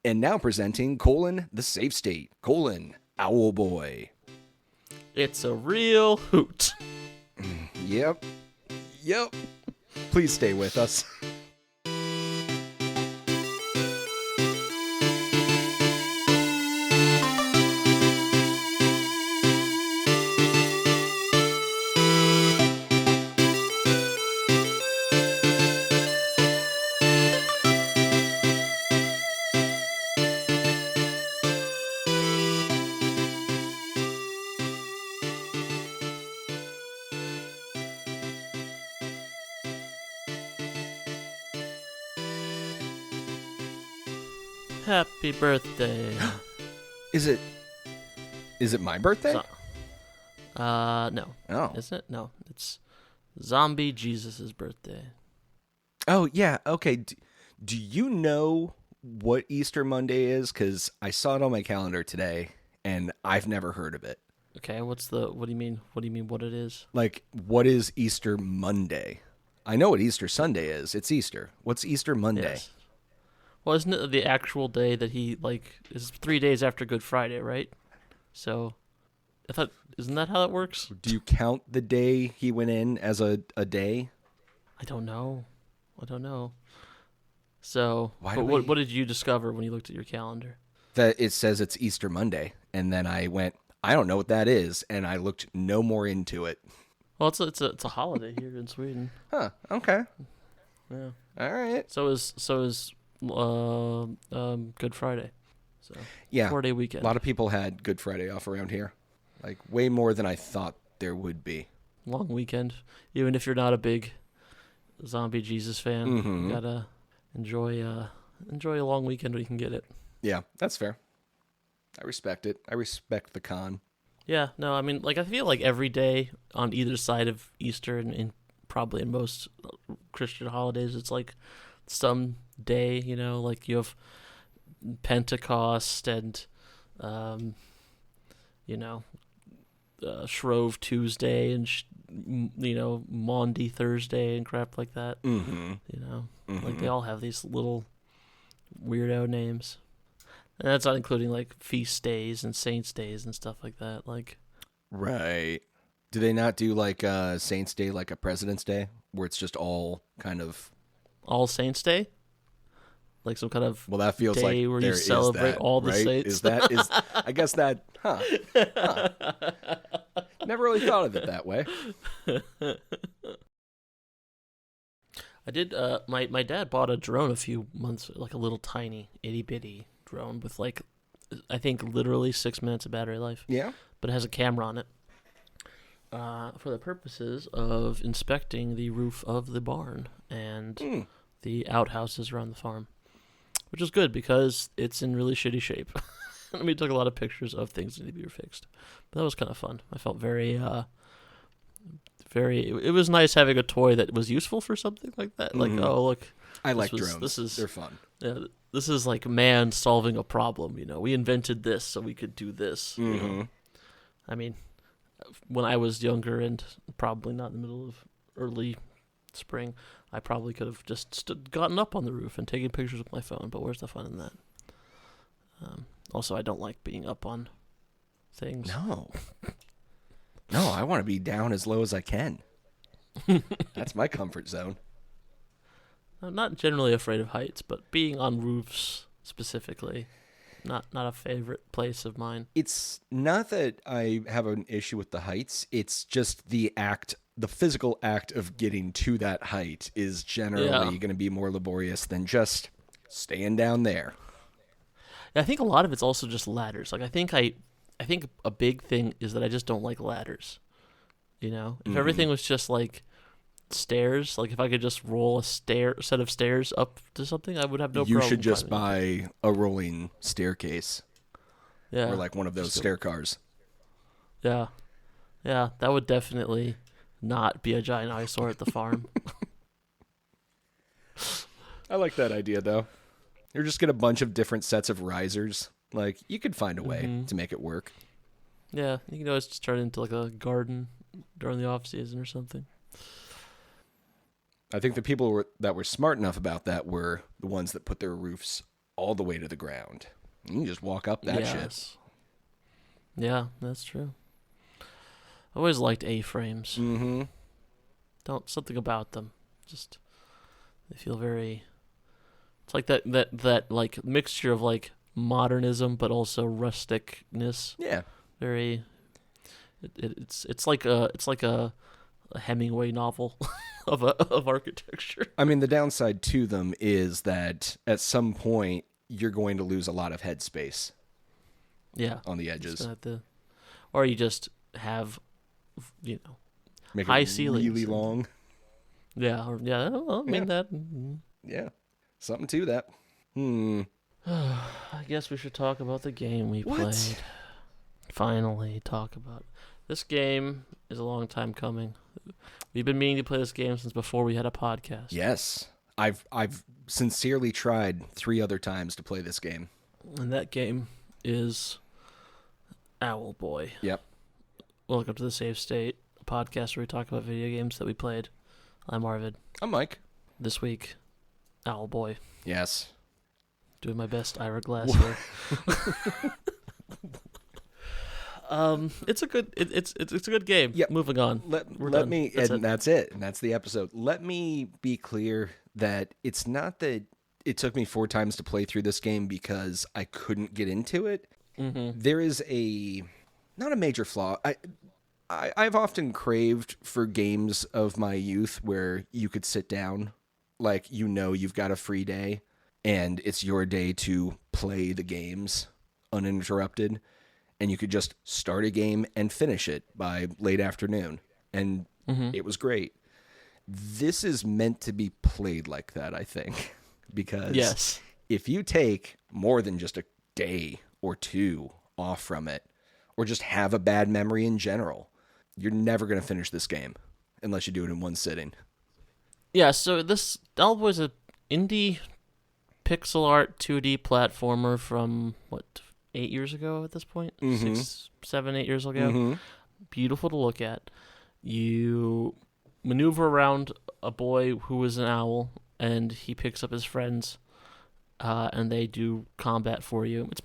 And now presenting, the safe state, Owlboy. It's a real hoot. Yep. Please stay with us. Happy birthday. Is it my birthday? No. Oh. Is it? No. It's Zombie Jesus' birthday. Oh, yeah. Okay. Do you know what Easter Monday is? Because I saw it on my calendar today, and I've never heard of it. Okay, what do you mean? What do you mean what it is? Like, what is Easter Monday? I know what Easter Sunday is. It's Easter. What's Easter Monday? Yes. Well, isn't it the actual day that he, is 3 days after Good Friday, right? So, isn't that how that works? Do you count the day he went in as a day? I don't know. So, what did you discover when you looked at your calendar? That it says it's Easter Monday. And then I went, I don't know what that is. And I looked no more into it. Well, it's a holiday here in Sweden. Huh. Okay. Yeah. All right. So is Good Friday. So yeah, 4-day weekend. A lot of people had Good Friday off around here. Like way more than I thought there would be. Long weekend. Even if you're not a big Zombie Jesus fan, you gotta enjoy a long weekend when you can get it. Yeah, that's fair. I respect it. I respect the con. Yeah, no, I mean, I feel like every day on either side of Easter and probably in most Christian holidays, it's like some day, you have Pentecost and, Shrove Tuesday and, Maundy Thursday and crap like that. Like they all have these little weirdo names. And that's not including, feast days and saints days and stuff like that. Right. Do they not do, Saints Day, like a President's Day, where it's just all kind of... All Saints Day? Like some kind of that feels day like where there you celebrate that, all the right? saints? I guess that, Never really thought of it that way. I did, my dad bought a drone a few months, a little tiny, itty-bitty drone with, I think literally 6 minutes of battery life. Yeah. But it has a camera on it. For the purposes of inspecting the roof of the barn and the outhouses around the farm, which is good because it's in really shitty shape. And we took a lot of pictures of things that need to be fixed. But that was kind of fun. I felt very, it was nice having a toy that was useful for something like that. Oh, look. I like drones. They're fun. Yeah, this is like man solving a problem. We invented this so we could do this. I mean, when I was younger and probably not in the middle of early spring, I probably could have just gotten up on the roof and taken pictures with my phone, but where's the fun in that? Also, I don't like being up on things. No, I want to be down as low as I can. That's my comfort zone. I'm not generally afraid of heights, but being on roofs specifically, not a favorite place of mine. It's not that I have an issue with the heights. It's just the physical act of getting to that height is generally going to be more laborious than just staying down there. I think a lot of it's also just ladders. I think a big thing is that I just don't like ladders. If everything was just stairs, if I could just roll a set of stairs up to something, I would have no problem. You should just buy a rolling staircase. Yeah. Or one of those stair cars. Yeah. Yeah, that would definitely not be a giant eyesore at the farm. I like that idea, though. You're just get a bunch of different sets of risers. You could find a way to make it work. Yeah, you can always just turn it into a garden during the off season or something. I think the people that were smart enough about that were the ones that put their roofs all the way to the ground. You can just walk up that shit. Yeah, that's true. I always liked A-frames. Mm-hmm. Something about them. Just, they feel very... It's like that like mixture of like modernism but also rusticness. Yeah. Very... It's like a Hemingway novel of architecture. I mean, the downside to them is that at some point you're going to lose a lot of headspace. Yeah, on the edges. Or you just have, make high it ceilings. Really long. Yeah, I mean that. Yeah, something to that. I guess we should talk about the game we played. Finally, talk about it. This game is a long time coming. We've been meaning to play this game since before we had a podcast. Yes, I've sincerely tried 3 other times to play this game. And that game is Owlboy. Yep. Welcome to the Save State, a podcast where we talk about video games that we played. I'm Arvid. I'm Mike. This week, Owlboy. Yes. Doing my best Ira Glass here. It's a good game. Yep. Moving on. Let me that's it. And that's the episode. Let me be clear that it's not that it took me 4 times to play through this game because I couldn't get into it. Mm-hmm. There is not a major flaw. I've often craved for games of my youth where you could sit down, like you've got a free day, and it's your day to play the games uninterrupted, and you could just start a game and finish it by late afternoon, and it was great. This is meant to be played like that, I think, because if you take more than just a day or 2 off from it, or just have a bad memory in general, you're never going to finish this game unless you do it in one sitting. Yeah, so this Owlboy is an indie pixel art 2D platformer from, 8 years ago at this point? 6, 7, 8 years ago? Beautiful to look at. You maneuver around a boy who is an owl, and he picks up his friends, and they do combat for you. It's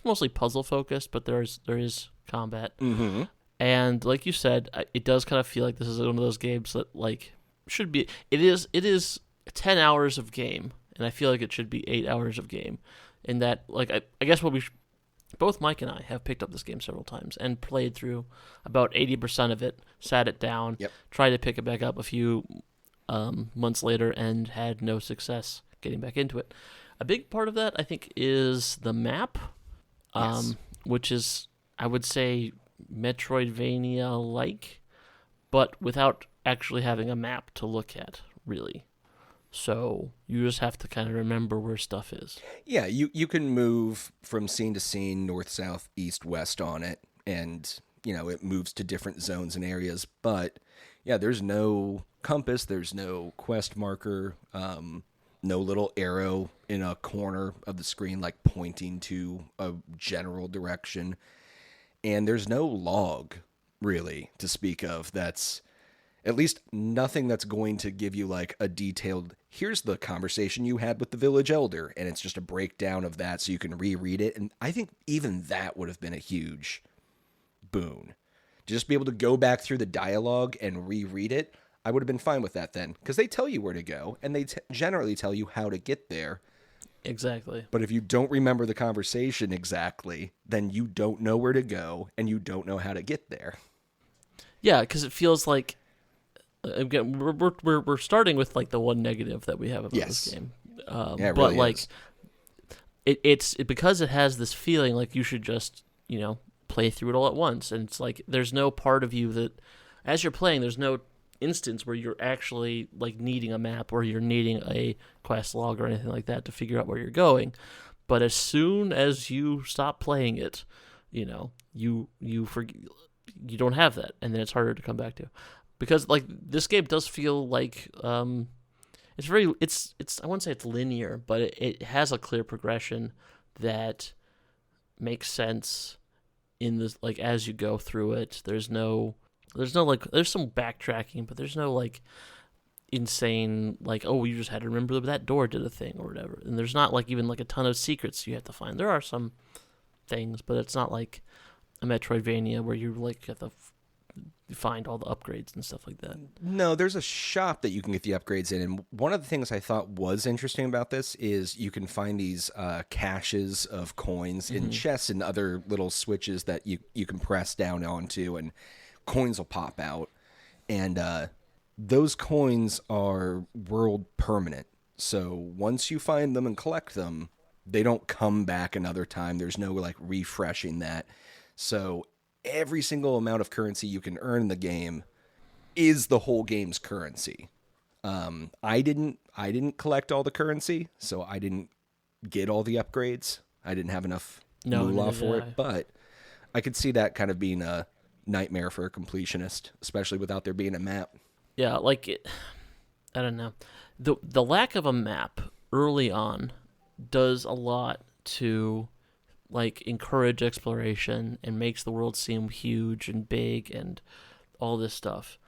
mostly puzzle focused, but there is combat. Mm-hmm. And like you said, it does kind of feel like this is one of those games that should be. It is 10 hours of game, and I feel like it should be 8 hours of game. In that, I guess both Mike and I have picked up this game several times and played through about 80% of it, sat it down, tried to pick it back up a few months later, and had no success getting back into it. A big part of that, I think, is the map, which is, I would say, Metroidvania-like, but without actually having a map to look at, really. So you just have to kind of remember where stuff is. Yeah, you can move from scene to scene, north, south, east, west on it, and, it moves to different zones and areas. But, yeah, there's no compass, there's no quest marker, no little arrow in a corner of the screen, pointing to a general direction. And there's no log, really, to speak of. That's at least nothing that's going to give you, a detailed, here's the conversation you had with the village elder, and it's just a breakdown of that so you can reread it. And I think even that would have been a huge boon. To just be able to go back through the dialogue and reread it, I would have been fine with that then, because they tell you where to go, and they generally tell you how to get there. Exactly. But if you don't remember the conversation exactly, then you don't know where to go, and you don't know how to get there. Yeah, because it feels like, again, we're starting with the one negative that we have about this game. Yeah, it but really is. It's because it has this feeling like you should just play through it all at once, and it's there's no part of you that, as you're playing, there's no instance where you're actually needing a map or you're needing a quest log or anything like that to figure out where you're going. But as soon as you stop playing it, you don't have that, and then it's harder to come back to, because this game does feel it's I wouldn't say it's linear, but it has a clear progression that makes sense in this as you go through it. There's some backtracking, but there's no insane, like, oh, you just had to remember that door did a thing or whatever. And there's not like even like a ton of secrets you have to find. There are some things, but it's not like a Metroidvania where you like have to find all the upgrades and stuff like that. No, there's a shop that you can get the upgrades in, and one of the things I thought was interesting about this is you can find these caches of coins in chests and other little switches that you can press down onto, and coins will pop out. And those coins are world permanent. So once you find them and collect them, they don't come back another time. There's no like refreshing that. So every single amount of currency you can earn in the game is the whole game's currency. I didn't collect all the currency, so I didn't get all the upgrades. I didn't have enough moolah for it, but I could see that kind of being a nightmare for a completionist, especially without there being a map. Yeah, like I don't know. The lack of a map early on does a lot to like encourage exploration and makes the world seem huge and big and all this stuff,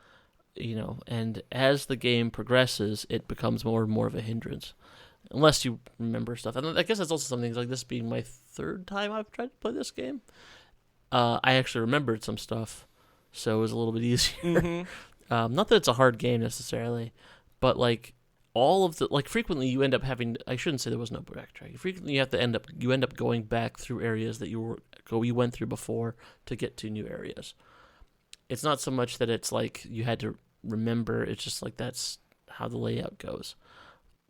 you know. And as the game progresses, it becomes more and more of a hindrance, unless you remember stuff. And I guess that's also something like this being my third time I've tried to play this game. I actually remembered some stuff, so it was a little bit easier. Not that it's a hard game necessarily, but like all of the like frequently you end up having. I shouldn't say there was no backtracking. Frequently you end up going back through areas that you went through before to get to new areas. It's not so much that it's like you had to remember. It's just like that's how the layout goes.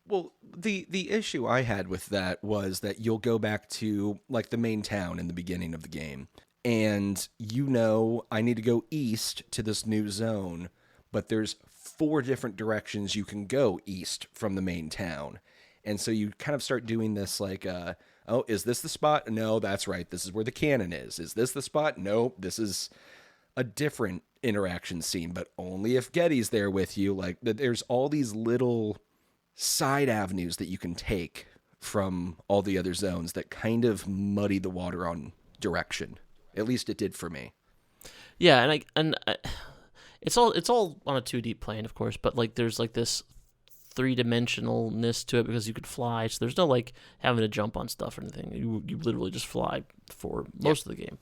Well, the issue I had with that was that you'll go back to like the main town in the beginning of the game, and you know I need to go east to this new zone, but there's 4 different directions you can go east from the main town. And so you kind of start doing this like, oh, is this the spot? No, that's right. This is where the cannon is. Is this the spot? Nope. This is a different interaction scene, but only if Getty's there with you. Like there's all these little side avenues that you can take from all the other zones that kind of muddy the water on direction. At least it did for me. Yeah, and I it's all on a 2D plane, of course, but like there's like this 3-dimensionalness to it because you could fly. So there's no like having to jump on stuff or anything. You literally just fly for most of the game.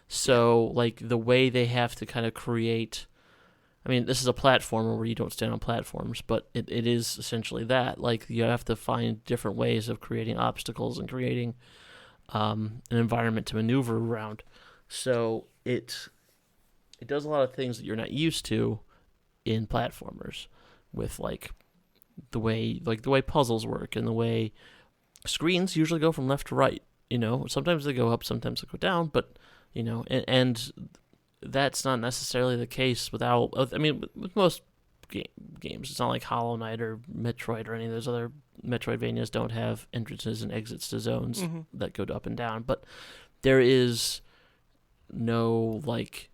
So like the way they have to kind of create, I mean, this is a platformer where you don't stand on platforms, but it is essentially that. Like you have to find different ways of creating obstacles and creating an environment to maneuver around. So it does a lot of things that you're not used to in platformers, with like the way puzzles work and the way screens usually go from left to right. You know, sometimes they go up, sometimes they go down, but you know, and that's not necessarily the case without. I mean, with most games, it's not like Hollow Knight or Metroid or any of those other Metroidvanias don't have entrances and exits to zones that go up and down, but there is no like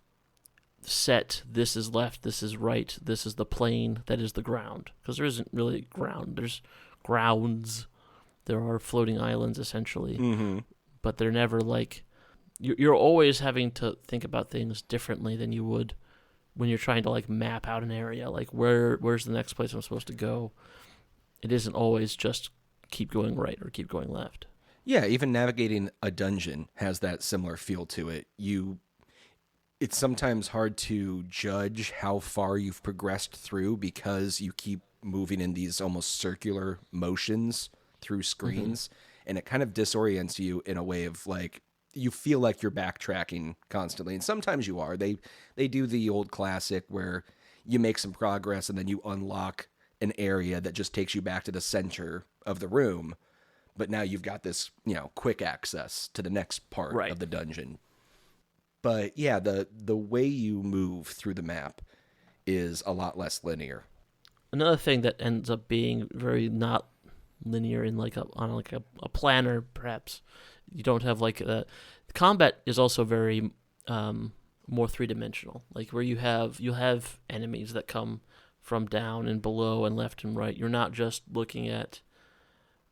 set, this is left, this is right, this is the plane, that is the ground, because there isn't really ground. There's grounds, there are floating islands essentially, but they're never like, you're always having to think about things differently than you would when you're trying to like map out an area, like where's the next place I'm supposed to go. It isn't always just keep going right or keep going left. Yeah, even navigating a dungeon has that similar feel to it. It's sometimes hard to judge how far you've progressed through because you keep moving in these almost circular motions through screens, and it kind of disorients you in a way of like, you feel like you're backtracking constantly, and sometimes you are. They do the old classic where you make some progress and then you unlock an area that just takes you back to the center of the room, but now you've got this, you know, quick access to the next part of the dungeon. But yeah, the way you move through the map is a lot less linear. Another thing that ends up being very not linear in like a planner, perhaps, you don't have like the combat is also very more 3-dimensional. Like where you'll have enemies that come from down and below and left and right. You're not just looking at,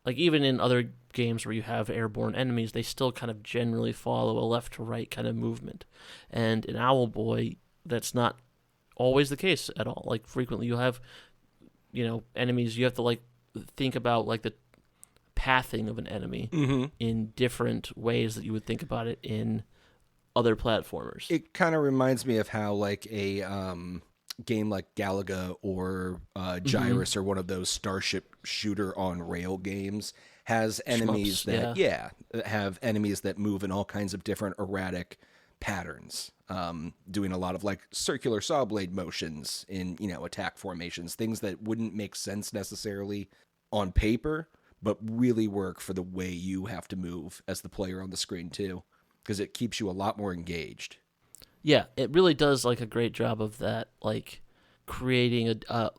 like, even in other games where you have airborne enemies, they still kind of generally follow a left to right kind of movement. And in Owlboy, that's not always the case at all. Like frequently you'll have enemies, you have to like think about like the pathing of an enemy in different ways that you would think about it in other platformers. It kind of reminds me of how like a game like Galaga or Gyrus or one of those starship shooter on rail games has enemies have enemies that move in all kinds of different erratic patterns, doing a lot of like circular saw blade motions in attack formations, things that wouldn't make sense necessarily on paper, but really work for the way you have to move as the player on the screen too, because it keeps you a lot more engaged. Yeah, it really does like a great job of that, like creating I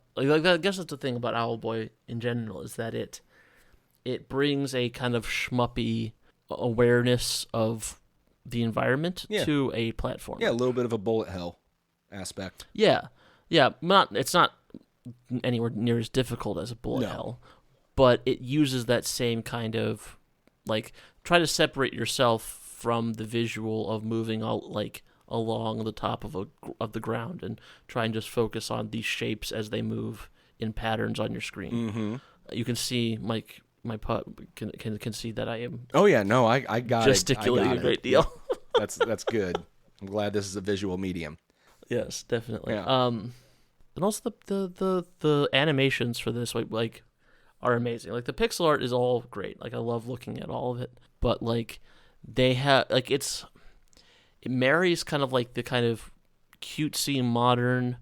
guess that's the thing about Owlboy in general, is that it brings a kind of shmuppy awareness of the environment to a platform. Yeah, a little bit of a bullet hell aspect. Yeah. It's not anywhere near as difficult as a bullet hell, but it uses that same kind of like try to separate yourself from the visual of moving along the top of the ground and try and just focus on these shapes as they move in patterns on your screen. Mm-hmm. You can see my putt can see that I am. Oh yeah, no, I got gesticulating a great deal. That's good. I'm glad this is a visual medium. Yes, definitely. Yeah. And also the animations for this like are amazing. Like the pixel art is all great. Like I love looking at all of it. But like they have like it marries kind of like the kind of cutesy modern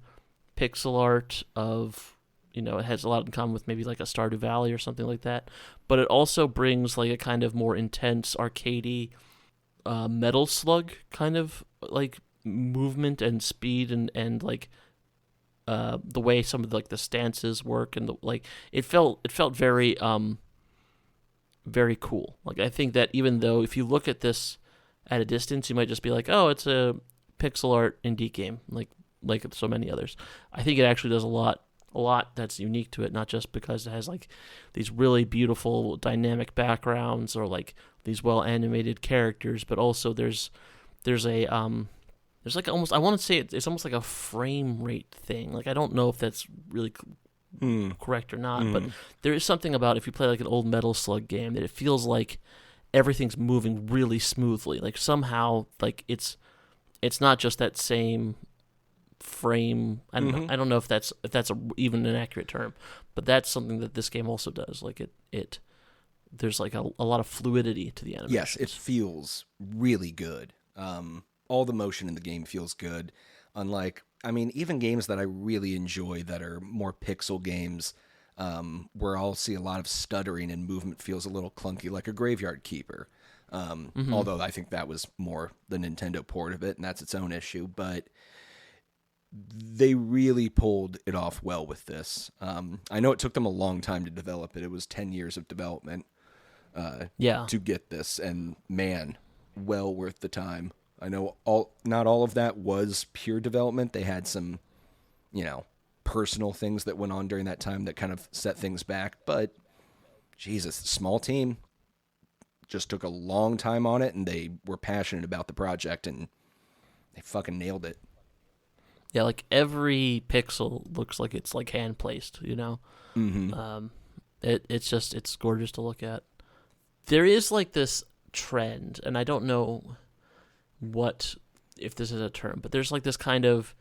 pixel art of it has a lot in common with maybe like a Stardew Valley or something like that. But it also brings like a kind of more intense arcadey Metal Slug kind of like movement and speed and like the way some of like the stances work and it felt very very cool. Like I think that even though if you look at this at a distance, you might just be like, oh, it's a pixel art indie game like so many others. I think it actually does a lot that's unique to it, not just because it has like these really beautiful dynamic backgrounds or like these well animated characters, but also there's like almost, I want to say it's almost like a frame rate thing. Like I don't know if that's really correct or not, but there is something about if you play like an old Metal Slug game that it feels like everything's moving really smoothly. Like somehow like it's not just that same frame. I don't know if that's even an accurate term, but that's something that this game also does. Like it there's like a lot of fluidity to the animation. Yes, it feels really good. All the motion in the game feels good. Unlike, even games that I really enjoy that are more pixel games, where I'll see a lot of stuttering and movement feels a little clunky, like a Graveyard Keeper. Although I think that was more the Nintendo port of it, and that's its own issue. But they really pulled it off well with this. I know it took them a long time to develop it. It was 10 years of development to get this, and man, well worth the time. I know not all of that was pure development. They had some, personal things that went on during that time that kind of set things back. But, Jesus, small team just took a long time on it, and they were passionate about the project, and they fucking nailed it. Yeah, like every pixel looks like it's like hand placed, Mm-hmm. It's gorgeous to look at. There is like this trend, and I don't know if this is a term, but there's like this kind of,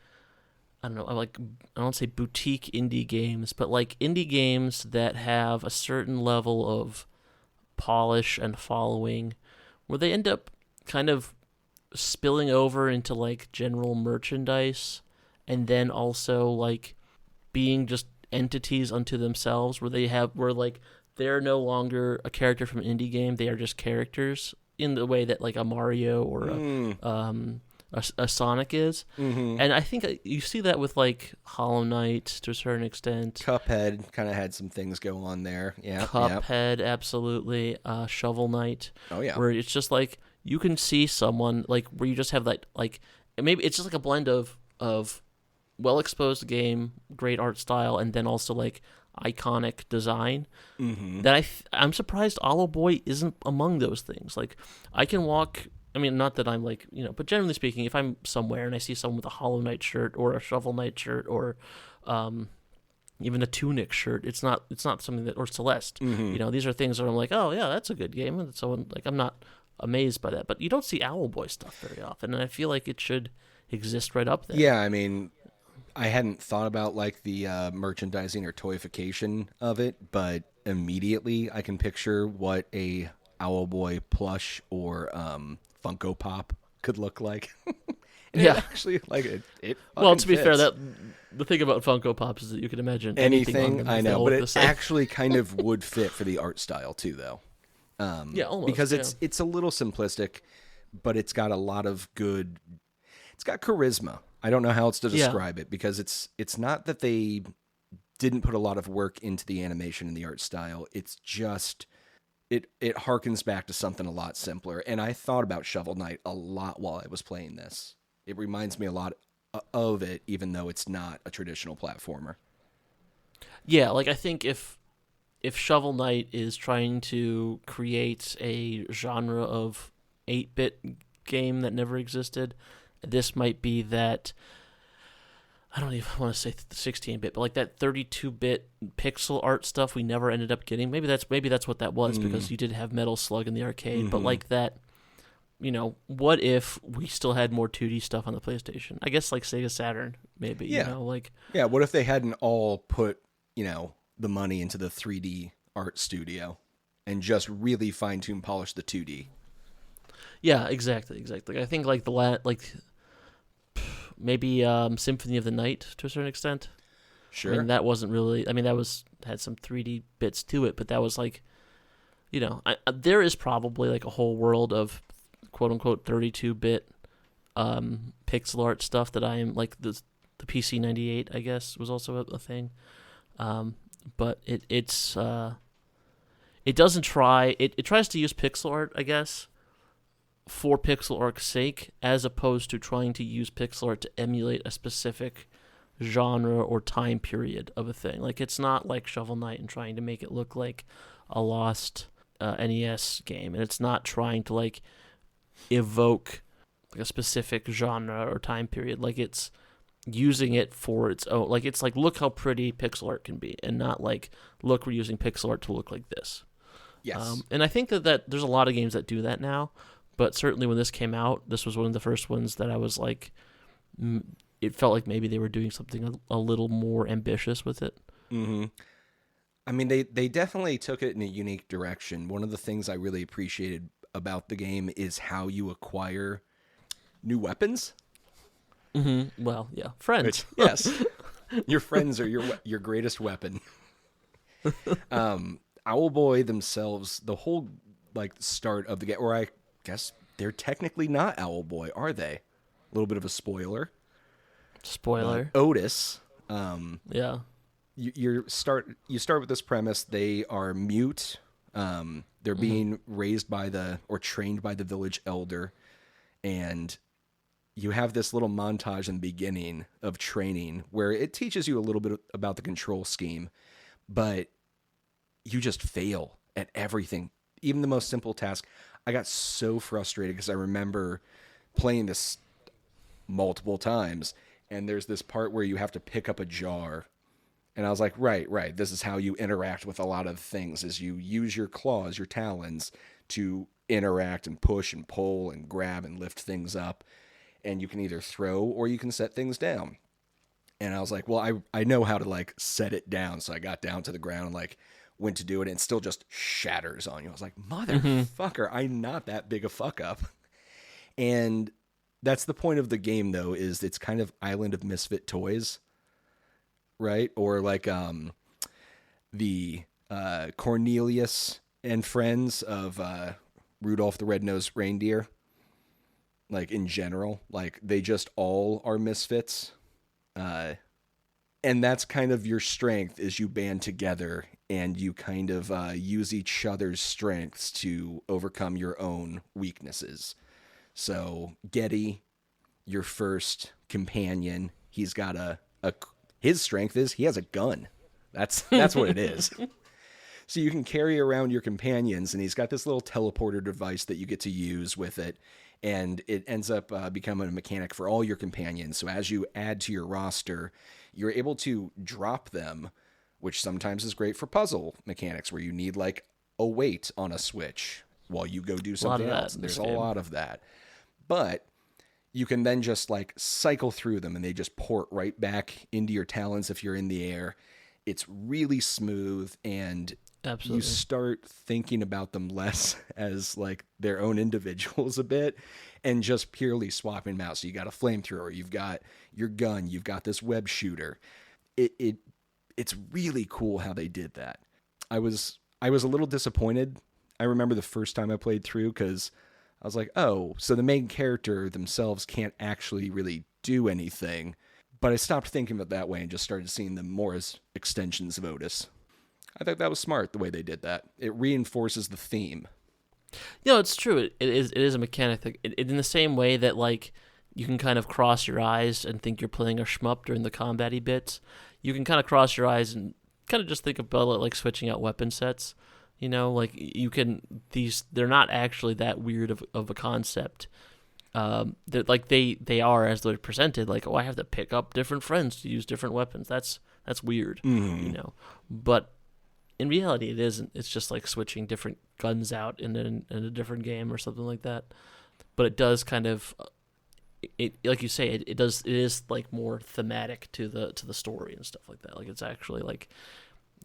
I don't know, I don't say boutique indie games, but like indie games that have a certain level of polish and following, where they end up kind of spilling over into like general merchandise, and then also like being just entities unto themselves, where like they're no longer a character from an indie game, they are just characters in the way that like a Mario or a Sonic is. Mm-hmm. And I think you see that with like Hollow Knight to a certain extent. Cuphead kind of had some things go on there. Yeah. Cuphead, absolutely. Shovel Knight. Oh yeah. Where it's just like you can see someone like where you just have that like maybe it's just like a blend of well exposed game, great art style, and then also like iconic design. Mm-hmm. That I'm surprised Owlboy isn't among those things. Like I can walk, not that I'm like, but generally speaking, if I'm somewhere and I see someone with a Hollow Knight shirt or a Shovel Knight shirt or even a Tunic shirt. It's not something that, or Celeste. These are things that I'm like, oh yeah, that's a good game. And so like I'm not amazed by that. But you don't see Owlboy stuff very often, and I feel like it should exist right up there. Yeah, I mean, I hadn't thought about like the merchandising or toyification of it, but immediately I can picture what a Owlboy plush or Funko Pop could look like. Yeah, actually, like it well, to be fits. fair, that the thing about Funko Pops is that you can imagine anything I know, but it actually kind of would fit for the art style too, though. Yeah, almost, because it's a little simplistic, but it's got a lot of good. It's got charisma. I don't know how else to describe it, because it's not that they didn't put a lot of work into the animation and the art style. It's just it harkens back to something a lot simpler. And I thought about Shovel Knight a lot while I was playing this. It reminds me a lot of it, even though it's not a traditional platformer. Yeah, like I think if Shovel Knight is trying to create a genre of 8-bit game that never existed, this might be that. I don't even want to say 16-bit, but like that 32-bit pixel art stuff we never ended up getting. Maybe that's what that was, because you did have Metal Slug in the arcade, but like that. What if we still had more 2D stuff on the PlayStation? I guess like Sega Saturn, maybe. Yeah. Yeah, what if they hadn't all put, the money into the 3D art studio and just really fine-tune polish the 2D? Yeah, exactly. I think like maybe Symphony of the Night to a certain extent. Sure. I mean, that wasn't really. I mean, had some 3D bits to it, but that was like, there is probably like a whole world of quote unquote 32-bit pixel art stuff that I am like the PC 98, I guess, was also a thing. But it doesn't try. It tries to use pixel art, I guess, for pixel art's sake, as opposed to trying to use pixel art to emulate a specific genre or time period of a thing. Like, it's not like Shovel Knight and trying to make it look like a lost NES game, and it's not trying to like evoke like a specific genre or time period. Like, it's using it for its own. Like, it's like, look how pretty pixel art can be, and not like, look, we're using pixel art to look like this. Yes. And I think that there's a lot of games that do that now, but certainly when this came out, this was one of the first ones that I was like, it felt like maybe they were doing something a little more ambitious with it. Mm-hmm. I mean, they definitely took it in a unique direction. One of the things I really appreciated about the game is how you acquire new weapons. Mm-hmm. Well, yeah, friends. Yes, your friends are your greatest weapon. Owlboy themselves, the whole like start of the game, or I guess they're technically not Owlboy, are they? A little bit of a spoiler. Otis. Yeah. You start with this premise. They are mute. They're being raised by trained by the village elder, and you have this little montage in the beginning of training where it teaches you a little bit about the control scheme, but you just fail at everything, even the most simple task. I got so frustrated because I remember playing this multiple times, and there's this part where you have to pick up a jar. And I was like, right. This is how you interact with a lot of things, is you use your claws, your talons, to interact and push and pull and grab and lift things up. And you can either throw or you can set things down. And I was like, well, I know how to like set it down. So I got down to the ground and like went to do it, and it still just shatters on you. I was like, motherfucker, I'm not that big a fuck up. And that's the point of the game, though, is it's kind of Island of Misfit Toys. Right? Or like the Cornelius and friends of Rudolph the Red-Nosed Reindeer. Like, in general. Like, they just all are misfits. And that's kind of your strength, is you band together and you kind of use each other's strengths to overcome your own weaknesses. So, Getty, your first companion, he's got his strength is he has a gun. That's what it is. So you can carry around your companions, and he's got this little teleporter device that you get to use with it, and it ends up becoming a mechanic for all your companions. So as you add to your roster, you're able to drop them which sometimes is great for puzzle mechanics where you need like a weight on a switch while you go do something else. There's a lot of that. But you can then just like cycle through them and they just port right back into your talons if you're in the air. It's really smooth, and you start thinking about them less as like their own individuals a bit and just purely swapping them out. So you got a flamethrower, you've got your gun, you've got this web shooter. It's really cool how they did that. I was a little disappointed. I remember the first time I played through because I was like, oh, so the main character themselves can't actually really do anything. But I stopped thinking of it that way and just started seeing them more as extensions of Otis. I thought that was smart, the way they did that. It reinforces the theme. It's true. It is a mechanic that, in the same way that like you can kind of cross your eyes and think you're playing a shmup during the combat-y bits. You can kind of cross your eyes and kind of just think about it like switching out weapon sets. Like you can, they're not actually that weird of a concept. That like they are as they're presented. Like, I have to pick up different friends to use different weapons. That's weird, But in reality, it isn't. It's just like switching different guns out in a different game or something like that. But it does kind of, like you say, it is like more thematic to the story and stuff like that. Like it's actually like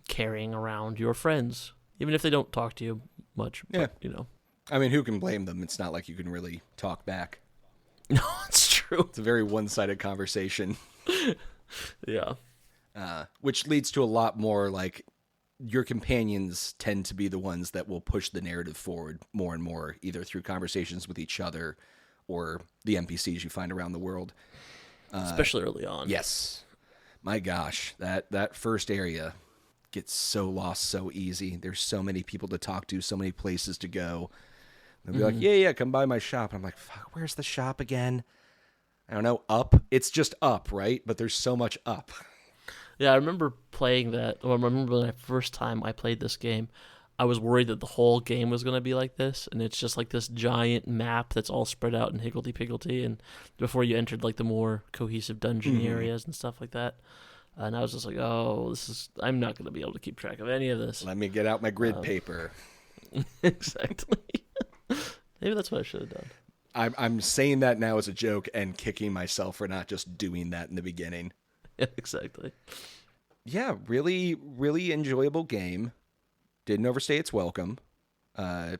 carrying around your friends, even if they don't talk to you much. Yeah. But, I mean, who can blame them? It's not like you can really talk back. No, it's true. It's a very one-sided conversation. Yeah. Which leads to a lot more, like, your companions tend to be the ones that will push the narrative forward more and more, either through conversations with each other or the NPCs you find around the world. Especially early on. Yes. My gosh, that first area gets so lost so easy. There's so many people to talk to, so many places to go. They'll be like, yeah, come by my shop. And I'm like, fuck, where's the shop again? I don't know, up? It's just up, right? But there's so much up. Yeah, I remember playing that. Well, I remember the first time I played this game, I was worried that the whole game was going to be like this. And it's just like this giant map that's all spread out in higgledy-piggledy. And before you entered like the more cohesive dungeon areas and stuff like that. And I was just like, I'm not going to be able to keep track of any of this. Let me get out my grid paper. Exactly. Maybe that's what I should have done. I'm saying that now as a joke and kicking myself for not just doing that in the beginning. Yeah, exactly. Yeah, really, really enjoyable game. Didn't overstay its welcome. The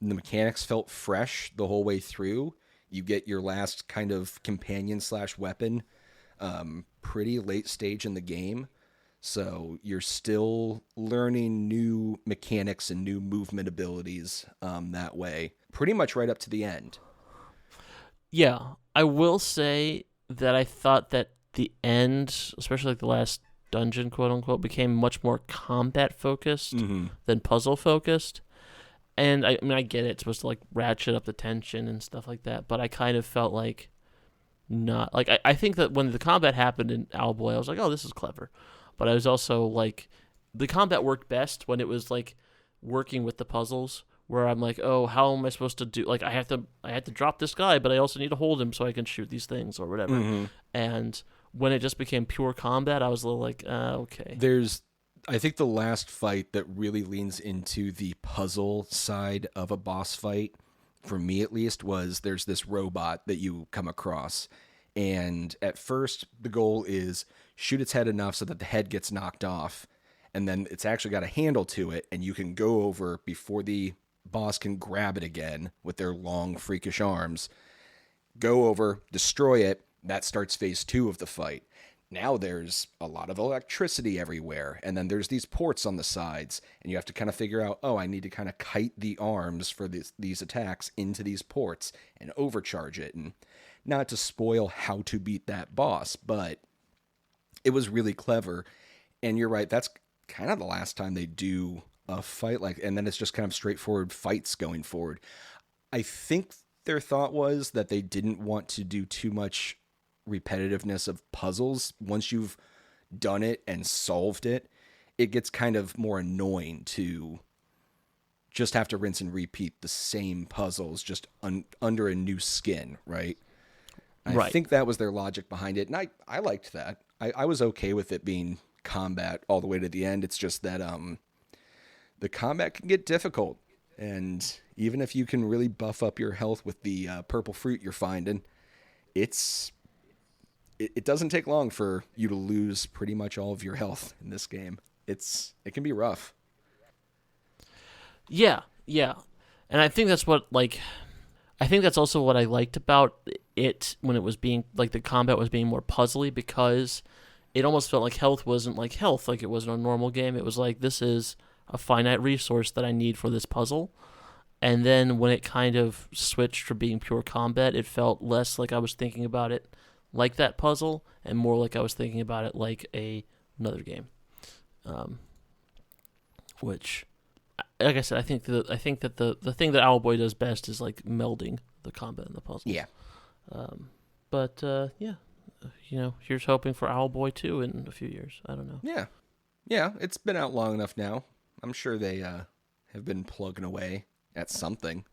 mechanics felt fresh the whole way through. You get your last kind of companion/weapon pretty late stage in the game. So you're still learning new mechanics and new movement abilities that way, pretty much right up to the end. Yeah, I will say that I thought that the end, especially like the last dungeon, quote unquote, became much more combat focused than puzzle focused. And I mean, I get it; it's supposed to like ratchet up the tension and stuff like that. But I kind of felt like not like I think that when the combat happened in Owlboy, I was like, oh, this is clever. But I was also like, the combat worked best when it was like working with the puzzles, where I'm like, oh, how am I supposed to do? Like, I have to drop this guy, but I also need to hold him so I can shoot these things or whatever. And when it just became pure combat, I was a little like, okay. I think the last fight that really leans into the puzzle side of a boss fight, for me at least, was there's this robot that you come across. And at first, the goal is shoot its head enough so that the head gets knocked off. And then it's actually got a handle to it, and you can go over before the boss can grab it again with their long, freakish arms. Go over, destroy it. That starts phase 2 of the fight. Now there's a lot of electricity everywhere, and then there's these ports on the sides, and you have to kind of figure out, I need to kind of kite the arms for these attacks into these ports and overcharge it. And not to spoil how to beat that boss, but it was really clever. And you're right, that's kind of the last time they do a fight and then it's just kind of straightforward fights going forward. I think their thought was that they didn't want to do too much repetitiveness of puzzles. Once you've done it and solved it, it gets kind of more annoying to just have to rinse and repeat the same puzzles just under a new skin, right? I think that was their logic behind it, and I liked that. I was okay with it being combat all the way to the end. It's just that the combat can get difficult. And even if you can really buff up your health with the purple fruit you're finding, it doesn't take long for you to lose pretty much all of your health in this game. It can be rough. Yeah. And I think that's also what I liked about it when it was being, like, the combat was being more puzzly, because it almost felt like health wasn't like health, like it wasn't a normal game. It was like, this is a finite resource that I need for this puzzle. And then when it kind of switched from being pure combat, it felt less like I was thinking about it like that puzzle, and more like I was thinking about it like another game. Which, like I said, I think that the thing that Owlboy does best is, like, melding the combat and the puzzle. Yeah. But here's hoping for Owlboy 2 in a few years. I don't know. Yeah, it's been out long enough now. I'm sure they have been plugging away at something.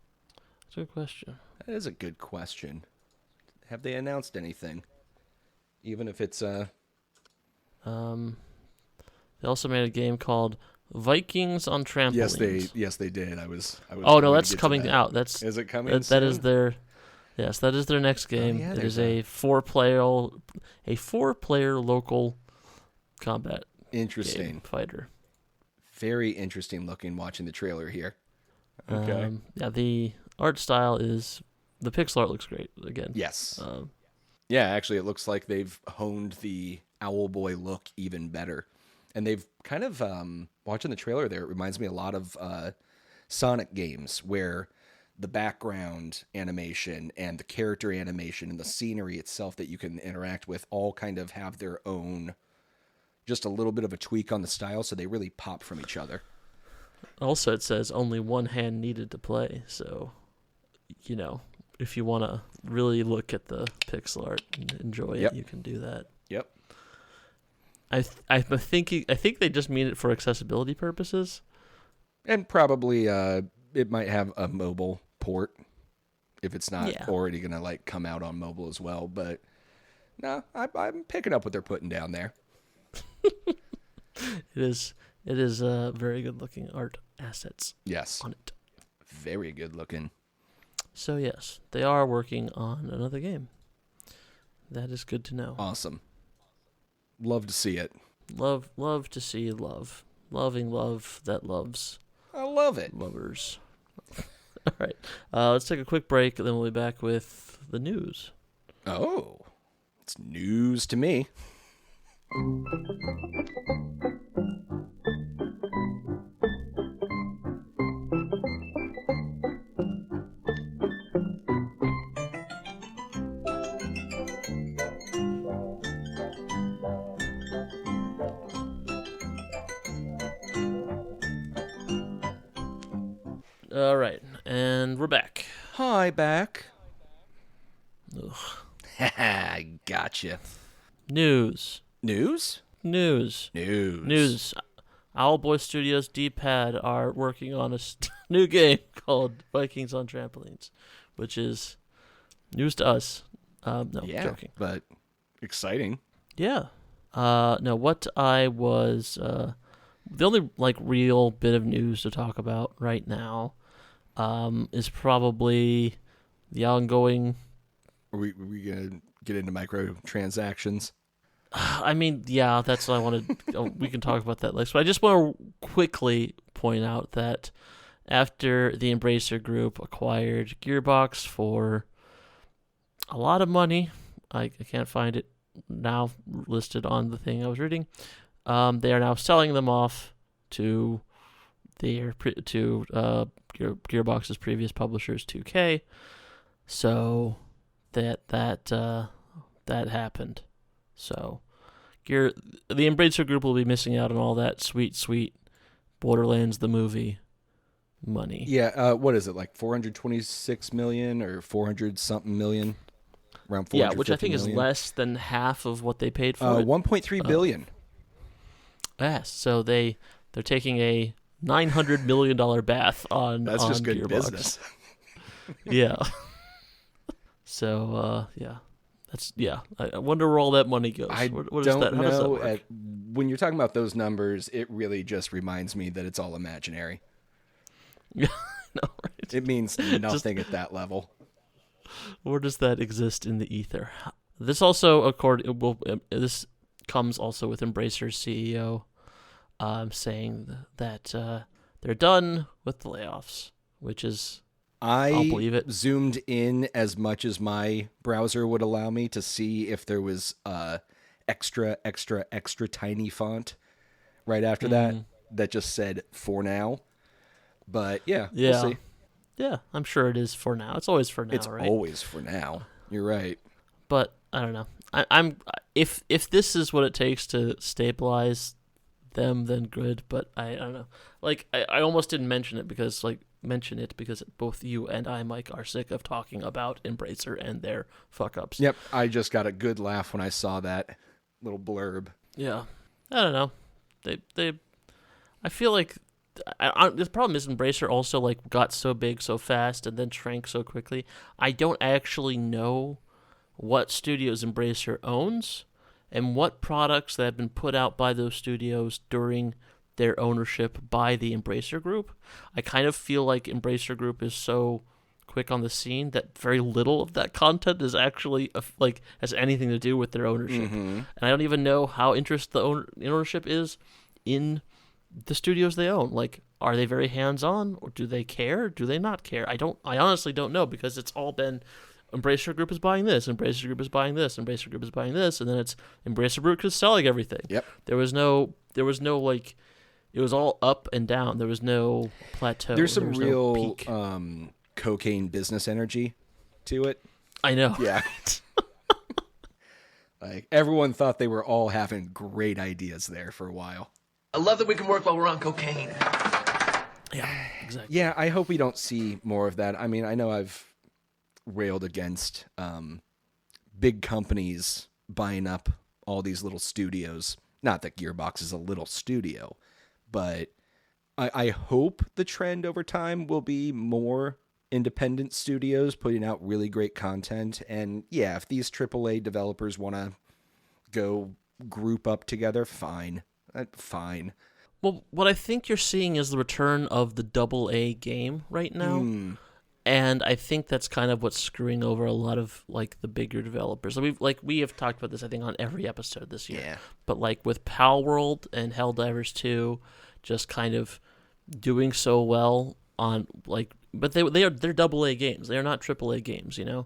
That's a good question. That is a good question. Have they announced anything? Even if it's They also made a game called Vikings on Trampolines. Yes, they did. I was. Oh no, that's coming out. Is it coming? That is their. Yes, that is their next game. Yeah, it is a four-player local combat. Interesting fighter. Very interesting looking. Watching the trailer here. Okay. The art style is, the pixel art looks great again. Yes. Yeah, actually, it looks like they've honed the Owlboy look even better. And they've kind of, watching the trailer there, it reminds me a lot of Sonic games, where the background animation and the character animation and the scenery itself that you can interact with all kind of have their own, just a little bit of a tweak on the style, so they really pop from each other. Also, it says only one hand needed to play, so, if you want to really look at the pixel art and enjoy it, you can do that. Yep. I think they just mean it for accessibility purposes. And probably it might have a mobile port if it's not already going to, like, come out on mobile as well. But no, I'm picking up what they're putting down there. It is very good looking art assets. Yes. On it. Very good looking. So yes, they are working on another game. That is good to know. Awesome. Love to see it. Love to see love. Loving love that loves. I love it. Lovers. All right. Let's take a quick break, and then we'll be back with the news. Oh. It's news to me. All right, and we're back. Hi, back. Ugh. I gotcha. News. News? News. Owlboy Studios D-Pad are working on a new game called Vikings on Trampolines, which is news to us. Joking. But exciting. Yeah. No, what I was... the only, like, real bit of news to talk about right now is probably the ongoing... Are we going to get into microtransactions? I mean, yeah, that's what I wanted. We can talk about that later. So I just want to quickly point out that after the Embracer Group acquired Gearbox for a lot of money, I can't find it now listed on the thing I was reading, they are now selling them off to Gearbox's previous publishers, 2K. So that happened. So the Embracer Group will be missing out on all that sweet Borderlands the movie money. Yeah, what is it, like 426 million or 400 something million? Around 450 which I think million. is less than half of what they paid for it. 1.3 billion. Yes, so they're taking a $900 million bath on That's just good Gearbox. business. Yeah. So, yeah. I wonder where all that money goes. I what don't How does that know. work? When you're talking about those numbers, it really just reminds me that it's all imaginary. Yeah, no, right? It means nothing at that level. Where does that exist in the ether? This also, this comes also with Embracer's CEO saying that they're done with the layoffs, which is, I'll believe it. Zoomed in as much as my browser would allow me to see if there was extra tiny font right after that just said "for now." But yeah, we'll see. Yeah, I'm sure it is for now. It's always for now, it's right? always for now. You're right. But I don't know. I'm if this is what it takes to stabilize them, then good. But I don't know. Like I almost didn't mention it because both you and I, Mike, are sick of talking about Embracer and their fuck ups. Yep, I just got a good laugh when I saw that little blurb. Yeah, I don't know. I feel like. The problem is Embracer also like got so big so fast and then shrank so quickly. I don't actually know what studios Embracer owns and what products that have been put out by those studios during their ownership by the Embracer Group. I kind of feel like Embracer Group is so quick on the scene that very little of that content is actually has anything to do with their ownership. And I don't even know how interested the ownership is in the studios they own. Like, are they very hands-on, or do they care? Do they not care? I honestly don't know, because it's all been Embracer Group is buying this, Embracer Group is buying this, Embracer Group is buying this, and then it's Embracer Group is selling everything. Yep. There was no like, it was all up and down. There was no plateau. There's some real peak. Cocaine business energy to it. I know. Yeah. Like, everyone thought they were all having great ideas there for a while. I love that we can work while we're on cocaine. Yeah, exactly. Yeah, I hope we don't see more of that. I mean, I know I've railed against big companies buying up all these little studios. Not that Gearbox is a little studio, but I hope the trend over time will be more independent studios putting out really great content. And yeah, if these AAA developers want to go group up together, fine. Fine. Well, what I think you're seeing is the return of the AA game right now. And I think that's kind of what's screwing over a lot of like the bigger developers. We have talked about this, I think, on every episode this year. Yeah. But like with Palworld and Helldivers 2 just kind of doing so well on like, but they're AA games. They're not AAA games, you know.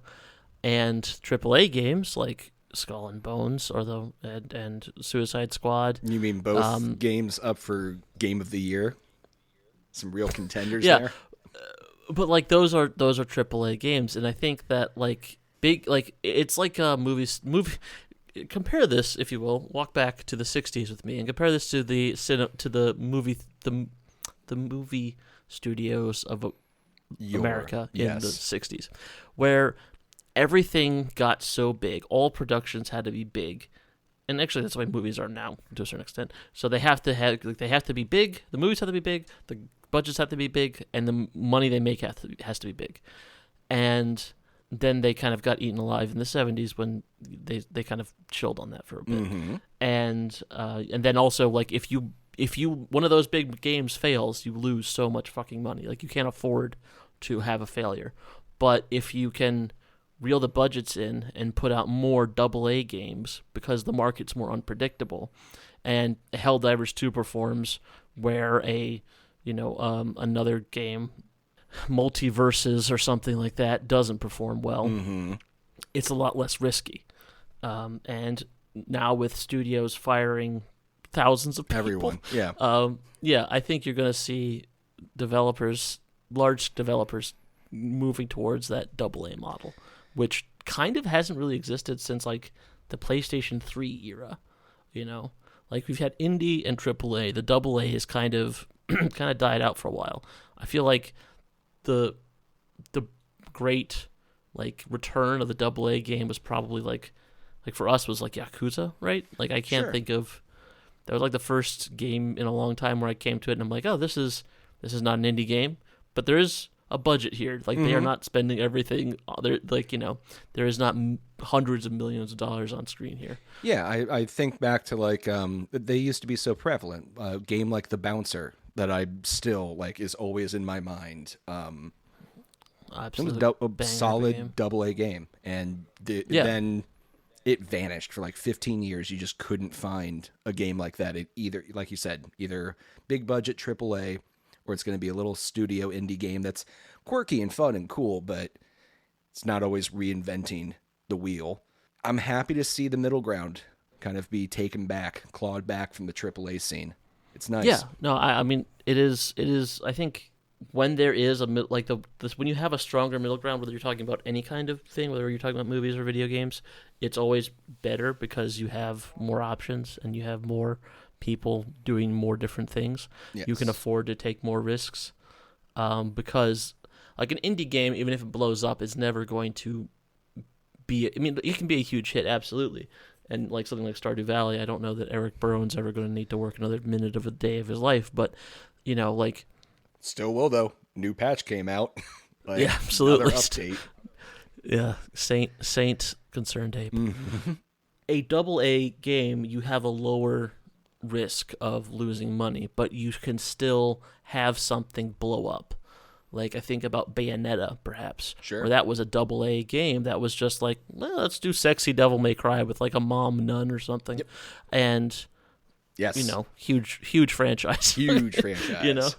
And AAA games like Skull and Bones and Suicide Squad. You mean both games up for Game of the Year? Some real contenders there. But like those are AAA games, and I think that like big like it's like a movie. Compare this, if you will, walk back to the '60s with me, and compare this to the movie studios of America in the '60s, where everything got so big. All productions had to be big. And actually, that's why movies are now, to a certain extent. So they have to be big. The movies have to be big. The budgets have to be big, and the money they make has to be big. And then they kind of got eaten alive in the '70s when they kind of chilled on that for a bit. Mm-hmm. And then also, like, if you one of those big games fails, you lose so much fucking money. Like, you can't afford to have a failure. But if you can reel the budgets in and put out more AA games, because the market's more unpredictable, and Helldivers 2 performs where another game, Multiverses or something like that, doesn't perform well, it's a lot less risky. And now with studios firing thousands of people, everyone, I think you're going to see large developers moving towards that AA model, which kind of hasn't really existed since like the PlayStation 3 era, you know? Like, we've had indie and AAA. The AA has kind of died out for a while. I feel like the great like return of the AA game was probably like for us was like Yakuza, right? Like, I can't think of, that was like the first game in a long time where I came to it and I'm like, oh, this is not an indie game, but there is a budget here. Like they are not spending everything. They're like, there is not hundreds of millions of dollars on screen here. Yeah, I think back to like they used to be so prevalent. A game like The Bouncer that I still like is always in my mind. Absolutely, it was a solid AA game, and then it vanished for like 15 years. You just couldn't find a game like that. It either, like you said, either big budget AAA, or it's going to be a little studio indie game that's quirky and fun and cool, but it's not always reinventing the wheel. I'm happy to see the middle ground kind of be taken back, clawed back from the AAA scene. It's nice. Yeah, no, I mean, it is. I think when there is when you have a stronger middle ground, whether you're talking about any kind of thing, whether you're talking about movies or video games, it's always better because you have more options and you have more people doing more different things. Yes. You can afford to take more risks because like an indie game, even if it blows up, is never going to be. I mean, it can be a huge hit, absolutely. And like something like Stardew Valley, I don't know that Eric Berwin's ever going to need to work another minute of a day of his life, but like. Still will, though. New patch came out. Like, yeah, absolutely. Another update. Yeah, Saint Concerned Ape. A AA game, you have a lower risk of losing money, but you can still have something blow up. Like, I think about Bayonetta, perhaps. Sure. Where that was a AA game that was just like, well, let's do sexy Devil May Cry with like a mom nun or something. Yep. And, yes, huge franchise. Huge franchise.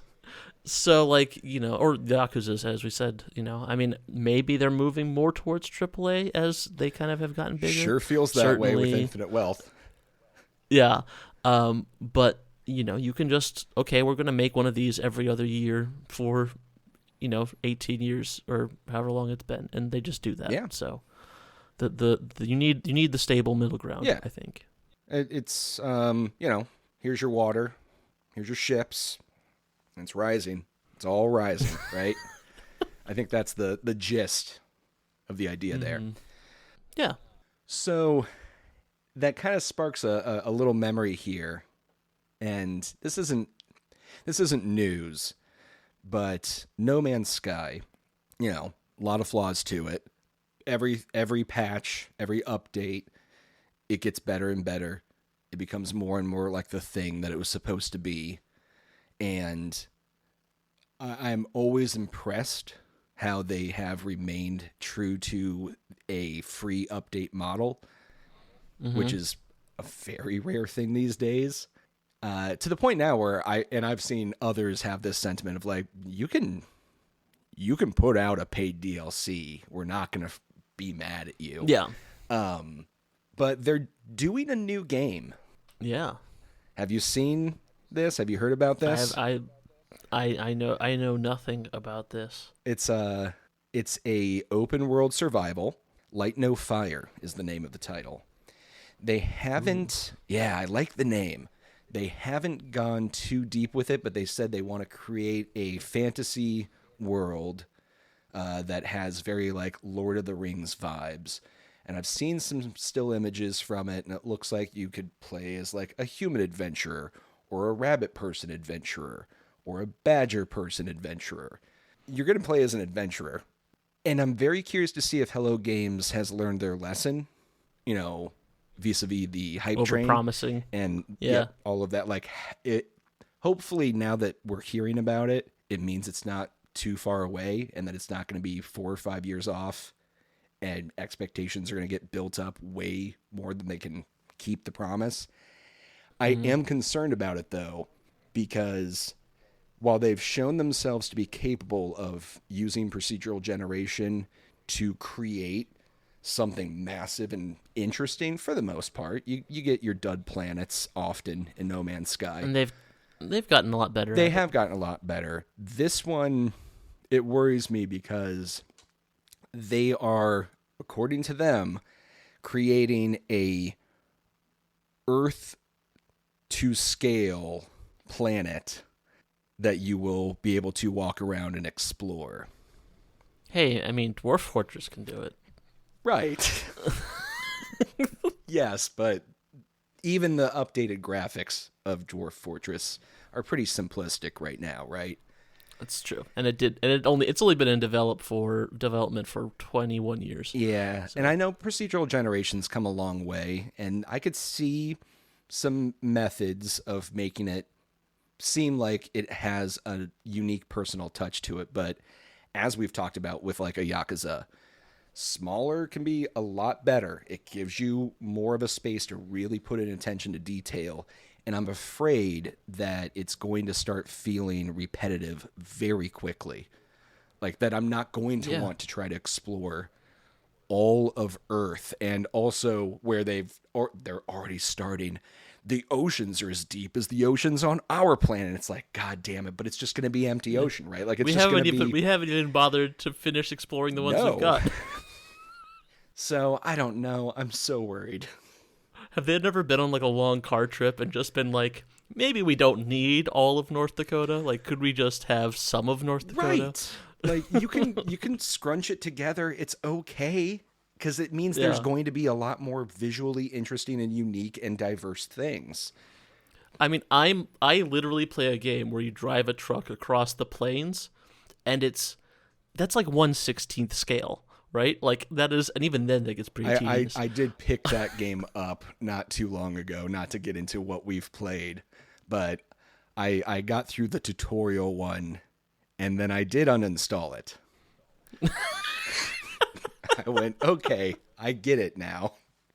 So, like, or Yakuza, as we said, I mean, maybe they're moving more towards AAA as they kind of have gotten bigger. Sure feels that way with Infinite Wealth. Yeah. But, you can just, okay, we're going to make one of these every other year for, 18 years or however long it's been. And they just do that. Yeah. So, you need the stable middle ground, yeah. I think. It's, here's your water, here's your ships. It's rising. It's all rising, right? I think that's the gist of the idea there. Yeah. So that kind of sparks a little memory here. And this isn't news, but No Man's Sky, a lot of flaws to it. Every patch, every update, it gets better and better. It becomes more and more like the thing that it was supposed to be. And I'm always impressed how they have remained true to a free update model, which is a very rare thing these days. To the point now where I've seen others have this sentiment of like, you can put out a paid DLC. We're not going to be mad at you. Yeah. But they're doing a new game. Yeah. Have you seen this? Have you heard about this? I know nothing about this. It's a open world survival. Light No Fire is the name of the title. They haven't. Yeah, I like the name. They haven't gone too deep with it, but they said they want to create a fantasy world that has very like Lord of the Rings vibes. And I've seen some still images from it, and it looks like you could play as like a human adventurer, or a rabbit person adventurer, or a badger person adventurer. You're going to play as an adventurer. And I'm very curious to see if Hello Games has learned their lesson, vis-a-vis the hype train. Over-promising. And yeah, all of that. Like, hopefully now that we're hearing about it, it means it's not too far away and that it's not going to be 4 or 5 years off. And expectations are going to get built up way more than they can keep the promise. I am concerned about it, though, because while they've shown themselves to be capable of using procedural generation to create something massive and interesting, for the most part, you get your dud planets often in No Man's Sky. And they've gotten a lot better. They have gotten a lot better. This one, it worries me because they are, according to them, creating a Earth to scale planet that you will be able to walk around and explore. Hey, I mean, Dwarf Fortress can do it. Right. Yes, but even the updated graphics of Dwarf Fortress are pretty simplistic right now, right? That's true, and it's only been in development for 21 years. Yeah, so. And I know procedural generation's come a long way, and I could see some methods of making it seem like it has a unique personal touch to it, but as we've talked about with like a Yakuza, smaller can be a lot better. It gives you more of a space to really put in attention to detail. And I'm afraid that it's going to start feeling repetitive very quickly. Like that I'm not going to want to try to explore all of Earth, and also where they're already starting. The oceans are as deep as the oceans on our planet. It's like, God damn it, but it's just going to be empty ocean, right? Like we haven't even bothered to finish exploring the ones we've got. So I don't know. I'm so worried. Have they never been on like a long car trip and just been like, maybe we don't need all of North Dakota? Like, could we just have some of North Dakota? Right. Like you can scrunch it together. It's okay. Because it means there's going to be a lot more visually interesting and unique and diverse things. I mean, I literally play a game where you drive a truck across the plains, and that's like 1/16th scale, right? Like that is, and even then, that gets pretty tedious. I did pick that game up not too long ago, not to get into what we've played, but I got through the tutorial one, and then I did uninstall it. I went, okay, I get it now.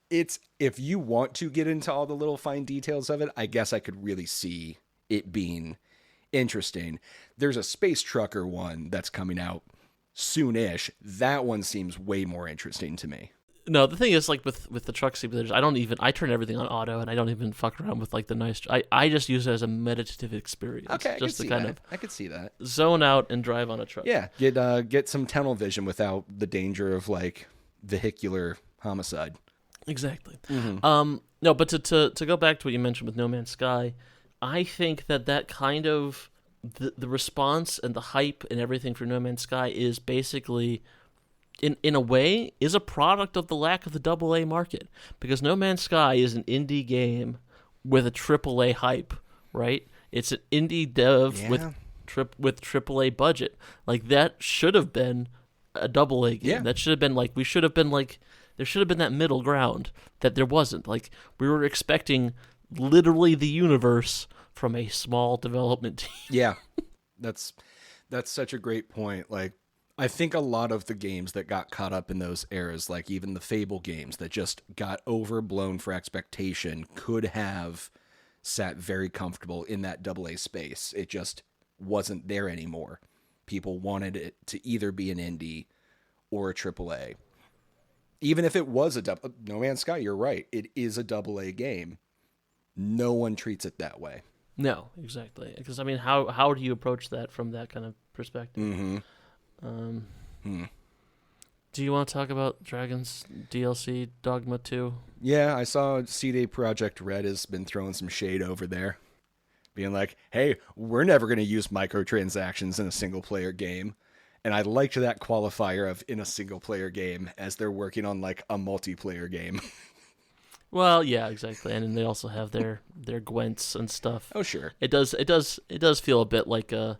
It's, if you want to get into all the little fine details of it, I guess I could really see it being interesting. There's a space trucker one that's coming out soonish. That one seems way more interesting to me. No, the thing is, like with the truck simulators, I turn everything on auto, and I don't even fuck around with like the nice. I just use it as a meditative experience. Okay, just I could see that. Zone out and drive on a truck. Yeah, get some tunnel vision without the danger of like vehicular homicide. Exactly. Mm-hmm. No, but to go back to what you mentioned with No Man's Sky, I think that kind of the response and the hype and everything for No Man's Sky is basically, in a way, is a product of the lack of the AA market, because No Man's Sky is an indie game with a AAA hype, right? It's an indie dev with AAA budget. Like that should have been a AA game. Yeah. That should have been like there should have been that middle ground that there wasn't. Like we were expecting literally the universe from a small development team. Yeah, that's such a great point. Like, I think a lot of the games that got caught up in those eras, like even the Fable games that just got overblown for expectation, could have sat very comfortable in that AA space. It just wasn't there anymore. People wanted it to either be an indie or a AAA. Even if it was No Man's Sky, you're right. It is a AA game. No one treats it that way. No, exactly. Because I mean, how do you approach that from that kind of perspective? Mm-hmm. Do you want to talk about Dragon's DLC Dogma 2? Yeah, I saw CD Projekt Red has been throwing some shade over there, being like, "Hey, we're never going to use microtransactions in a single player game." And I liked that qualifier of in a single player game, as they're working on like a multiplayer game. Well, yeah, exactly, and then they also have their Gwents and stuff. Oh, sure. It does feel a bit like the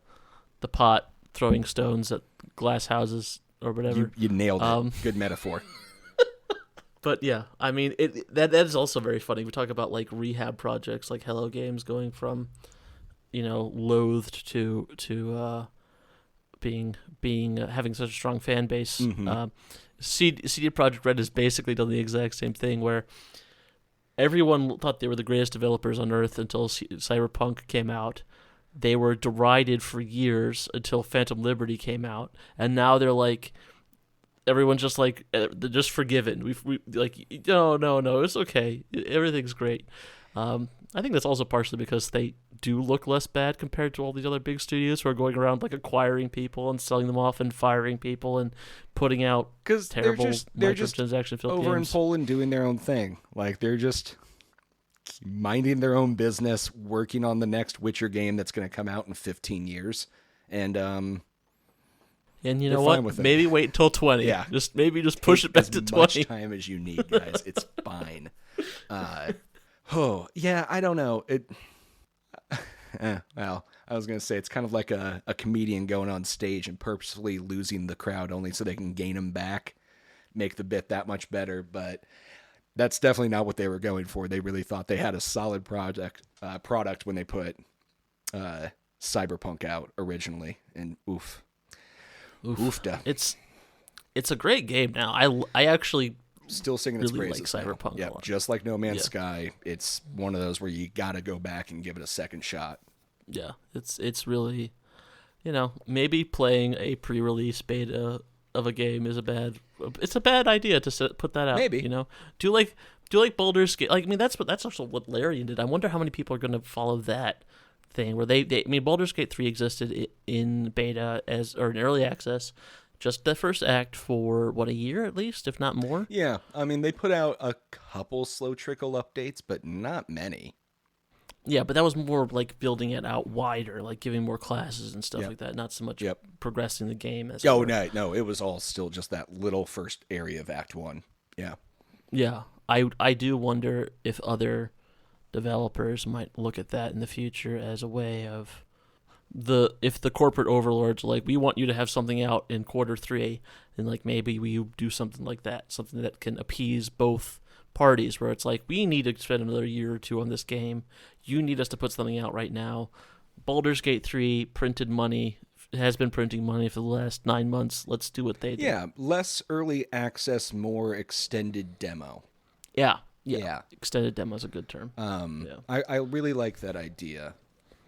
pot throwing stones at glass houses or whatever. You nailed it. Good metaphor. But yeah, I mean, that is also very funny. We talk about like rehab projects, like Hello Games going from, loathed to being having such a strong fan base. Mm-hmm. CD Projekt Red has basically done the exact same thing, where everyone thought they were the greatest developers on earth until Cyberpunk came out. They were derided for years until Phantom Liberty came out, and now they're like, everyone's just like, they're just forgiven. We like, no, it's okay, everything's great. I think that's also partially because they do look less bad compared to all these other big studios who are going around like acquiring people and selling them off and firing people and putting out terrible microtransaction filled over games. In Poland doing their own thing. Like they're just minding their own business, working on the next Witcher game that's going to come out in 15 years. And you know what? Maybe wait until 20. Yeah. Just push it back to 20. As much time as you need, guys. It's fine. Oh, yeah, I don't know. Well, I was going to say, it's kind of like a comedian going on stage and purposefully losing the crowd only so they can gain them back, make the bit that much better. But that's definitely not what they were going for. They really thought they had a solid product when they put Cyberpunk out originally. And oofda. It's a great game now. I actually still singing its really praises. like Cyberpunk. Yeah, a lot. just like No Man's Sky, it's one of those where you got to go back and give it a second shot. Yeah, it's really, maybe playing a pre-release beta of a game is a bad idea to put that out. Maybe. Do you like Baldur's Gate? Like, I mean, that's also what Larian did. I wonder how many people are going to follow that thing where Baldur's Gate 3 existed in beta or in early access, just the first act for a year at least, if not more. Yeah, I mean, they put out a couple slow trickle updates, but not many. Yeah, but that was more like building it out wider, like giving more classes and stuff like that, not so much progressing the game. No, it was all still just that little first area of Act 1. Yeah. Yeah, I do wonder if other developers might look at that in the future as a way of if the corporate overlords are like, we want you to have something out in Q3, and like maybe we do something like that, something that can appease both parties, where it's like, we need to spend another year or two on this game. You need us to put something out right now. Baldur's Gate 3 printed money, has been printing money for the last 9 months. Let's do what they do. Yeah, less early access, more extended demo. Yeah. Extended demo is a good term. I really like that idea.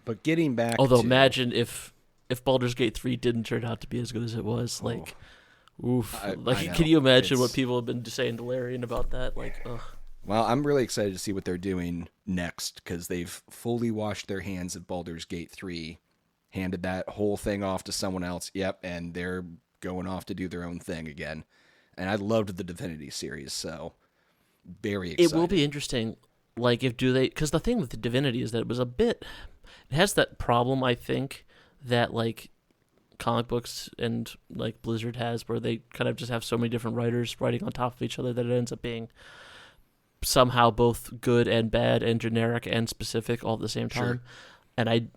But getting back imagine if Baldur's Gate 3 didn't turn out to be as good as it was. Like, oof. Can you imagine what people have been saying to Larian about that? Like, ugh. Well, I'm really excited to see what they're doing next, because they've fully washed their hands of Baldur's Gate 3, handed that whole thing off to someone else. Yep, and they're going off to do their own thing again. And I loved the Divinity series, so very excited. It will be interesting, like, because the thing with the Divinity is that it has that problem, I think, that, like, comic books and, like, Blizzard has, where they kind of just have so many different writers writing on top of each other that it ends up being somehow both good and bad and generic and specific all at the same time. Sure. And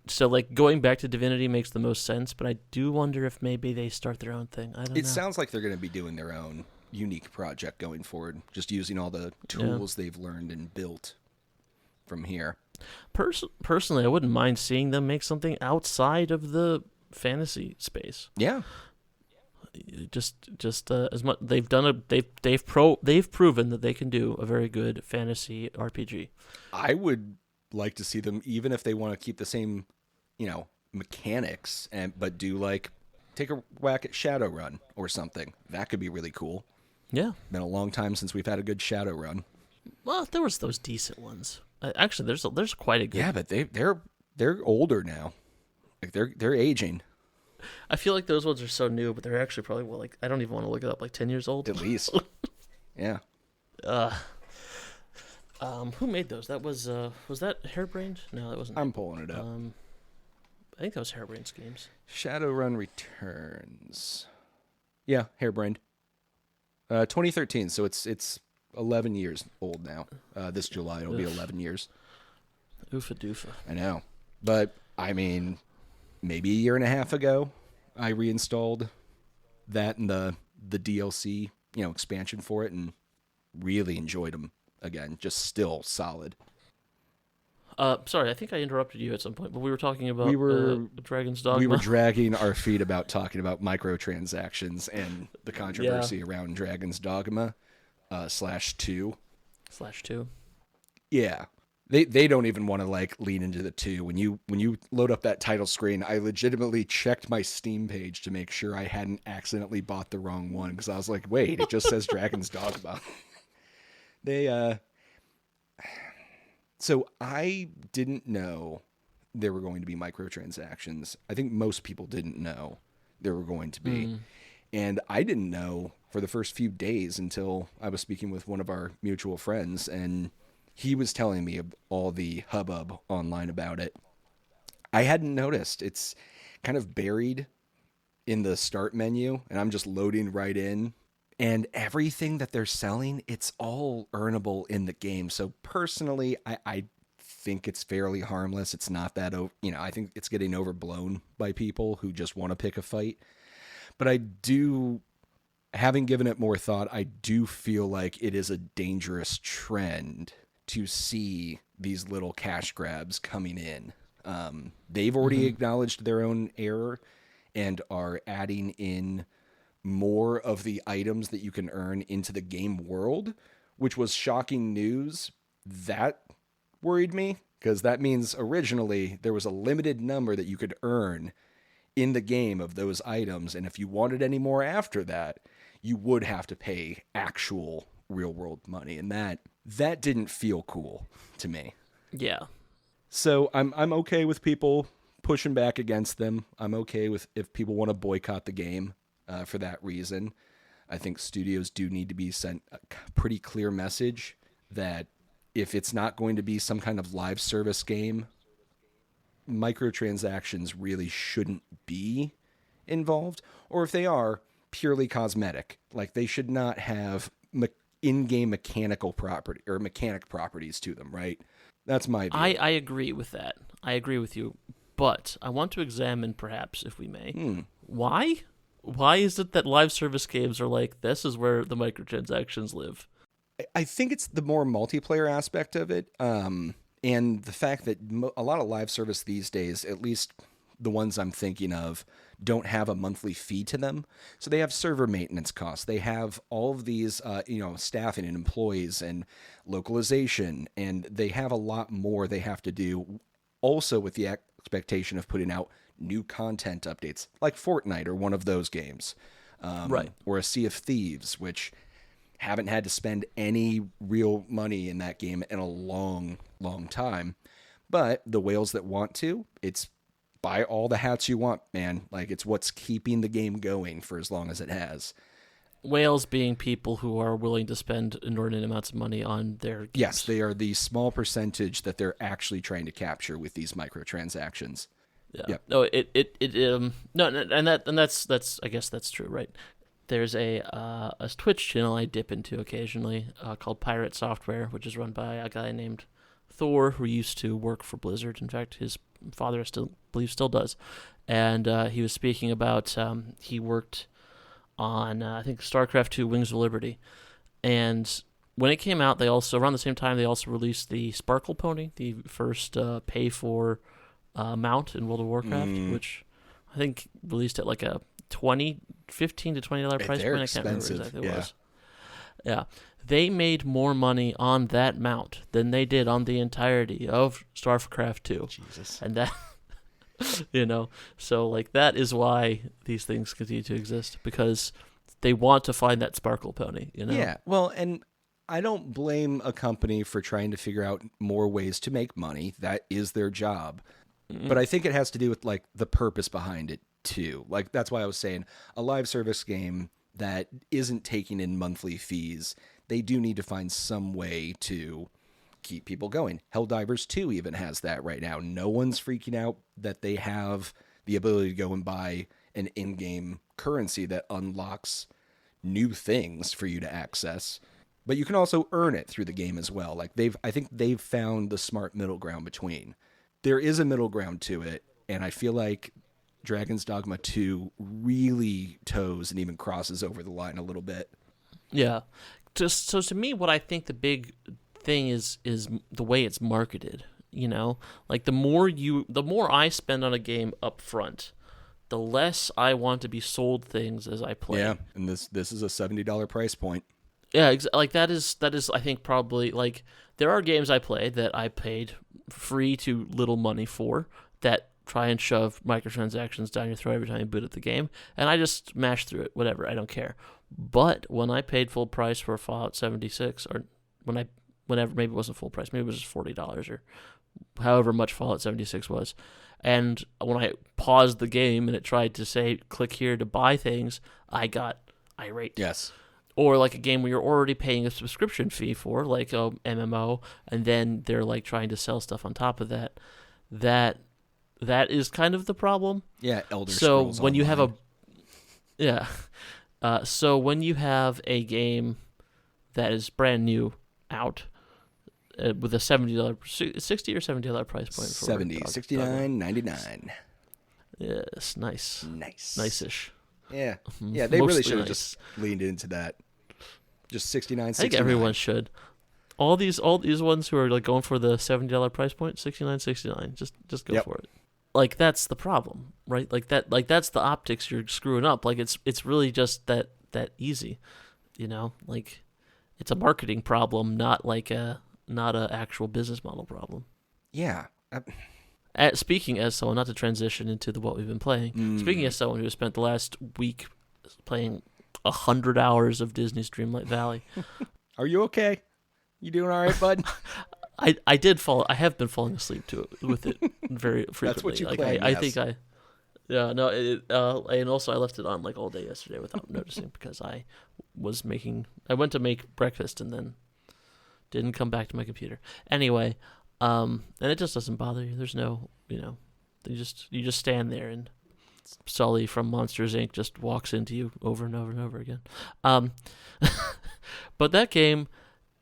going back to Divinity makes the most sense, but I do wonder if maybe they start their own thing. I don't know. It sounds like they're going to be doing their own unique project going forward, just using all the tools they've learned and built from here. Personally, I wouldn't mind seeing them make something outside of the fantasy space. Yeah. Just as much they've proven that they can do a very good fantasy RPG. I would like to see them, even if they want to keep the same, mechanics, but do take a whack at Shadowrun or something. That could be really cool. Yeah, been a long time since we've had a good Shadowrun. Well, there was those decent ones. Actually, there's quite a good. Yeah, but they're older now. Like they're aging. I feel like those ones are so new, but they're actually probably I don't even want to look it up, like 10 years old at least. Yeah. Who made those? That was that Harebrained? No, that wasn't. I'm pulling it up. I think that was Harebrained Schemes. Shadowrun Returns. Yeah, Harebrained. 2013. So it's 11 years old now. This July it'll be 11 years. Oofa doofa. I know, but I mean, maybe a year and a half ago, I reinstalled that and the DLC, expansion for it, and really enjoyed them again. Just still solid. Sorry, I think I interrupted you at some point, but we were talking about Dragon's Dogma. We were dragging our feet about talking about microtransactions and the controversy around Dragon's Dogma /2. /2. Yeah. They don't even want to lean into the 2. When you load up that title screen, I legitimately checked my Steam page to make sure I hadn't accidentally bought the wrong one, because I was like, wait, it just says Dragon's Dogma. So I didn't know there were going to be microtransactions. I think most people didn't know there were going to be. And I didn't know for the first few days until I was speaking with one of our mutual friends, and he was telling me all the hubbub online about it. I hadn't noticed. It's kind of buried in the start menu, and I'm just loading right in. And everything that they're selling, it's all earnable in the game. So personally, I think it's fairly harmless. It's not that, I think it's getting overblown by people who just want to pick a fight. But having given it more thought, I do feel like it is a dangerous trend to see these little cash grabs coming in. They've already acknowledged their own error and are adding in more of the items that you can earn into the game world, which was shocking news. That worried me, because that means originally there was a limited number that you could earn in the game of those items, and if you wanted any more after that, you would have to pay actual real world money, and that didn't feel cool to me. Yeah. So I'm okay with people pushing back against them. I'm okay with if people want to boycott the game for that reason. I think studios do need to be sent a pretty clear message that if it's not going to be some kind of live service game, microtransactions really shouldn't be involved, or if they are, purely cosmetic. Like, they should not have in-game mechanical property or mechanic properties to them, right? That's my view. I agree with that. I agree with you. But I want to examine, perhaps, if we may, why? Why is it that live service games are like, this is where the microtransactions live? I think it's the more multiplayer aspect of it, and the fact that a lot of live service these days, at least the ones I'm thinking of, don't have a monthly fee to them. So they have server maintenance costs. They have all of these, staffing and employees and localization, and they have a lot more they have to do. Also, with the expectation of putting out new content updates, like Fortnite or one of those games, Right? Or a Sea of Thieves, which haven't had to spend any real money in that game in a long, long time. But the whales that want to, it's buy all the hats you want, man. Like, it's what's keeping the game going for as long as it has. Whales being people who are willing to spend inordinate amounts of money on their games. Yes, they are the small percentage that they're actually trying to capture with these microtransactions. Yeah. Yep. No, that's I guess that's true, right? There's a Twitch channel I dip into occasionally called Pirate Software, which is run by a guy named Thor, who used to work for Blizzard. In fact, his father still does. And he was speaking about he worked on I think StarCraft 2 Wings of Liberty, and when it came out, they also around the same time they also released the Sparkle Pony, the first pay for mount in World of Warcraft, which I think released at like a $15 to $20 price point. I can't remember exactly what it was. Yeah. They made more money on that mount than they did on the entirety of StarCraft 2. Jesus. And that, so like that is why these things continue to exist, because they want to find that Sparkle Pony, Yeah, well, and I don't blame a company for trying to figure out more ways to make money. That is their job. But I think it has to do with like the purpose behind it too. Like, that's why I was saying a live service game that isn't taking in monthly fees, they do need to find some way to keep people going. Helldivers 2 even has that right now. No one's freaking out that they have the ability to go and buy an in-game currency that unlocks new things for you to access. But you can also earn it through the game as well. Like, I think they've found the smart middle ground between. There is a middle ground to it, and I feel like Dragon's Dogma 2 really toes and even crosses over the line a little bit. Yeah. So to me, what I think the big thing is the way it's marketed. Like the more I spend on a game up front, the less I want to be sold things as I play. Yeah, and this is a $70 price point. Yeah, like that is I think probably, like, there are games I play that I paid free to little money for that try and shove microtransactions down your throat every time you boot up the game, and I just mash through it, whatever, I don't care. But when I paid full price for Fallout 76, or whenever, maybe it wasn't full price, maybe it was just $40 or however much Fallout 76 was, and when I paused the game and it tried to say click here to buy things, I got irate. Yes. Or like a game where you're already paying a subscription fee for, like a MMO, and then they're like trying to sell stuff on top of that. That is kind of the problem. Yeah, Elder Scrolls when you have Online. so when you have a game that is brand new out, with a $70, $60 or $70 price point. For 70, $69.99. Yes, nice. Nice-ish. Yeah. Yeah, they really should have just leaned into that. Just $69.69. I think everyone should. All these ones who are like going for the $70 price point, $69.69. Just go for it. Like that's the problem, right? Like that's the optics you're screwing up. Like it's really just that easy, you know? Like it's a marketing problem, not a actual business model problem. Yeah. Speaking as someone, not to transition into what we've been playing. Speaking as someone who has spent the last week playing 100 hours of Disney's Dreamlight Valley. Are you okay? You doing all right, bud? I have been falling asleep with it very frequently. That's what you claim, I think and also I left it on like all day yesterday without noticing because I went to make breakfast and then didn't come back to my computer. Anyway, and it just doesn't bother you. There's no, you just stand there and Sully from Monsters Inc. just walks into you over and over and over again. But that game,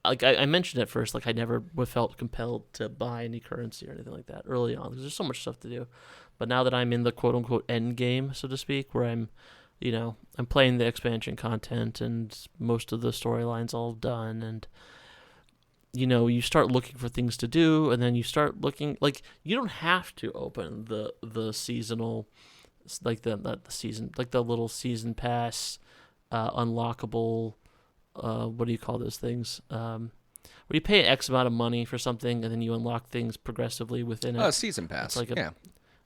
like I mentioned at first, like I never felt compelled to buy any currency or anything like that early on because there's so much stuff to do. But now that I'm in the quote unquote end game, so to speak, where I'm playing the expansion content and most of the storylines all done, and you start looking for things to do, and then you start looking like you don't have to open the seasonal, like the little season pass, unlockable. What do you call those things? Where you pay X amount of money for something and then you unlock things progressively within it. Season pass. It's like a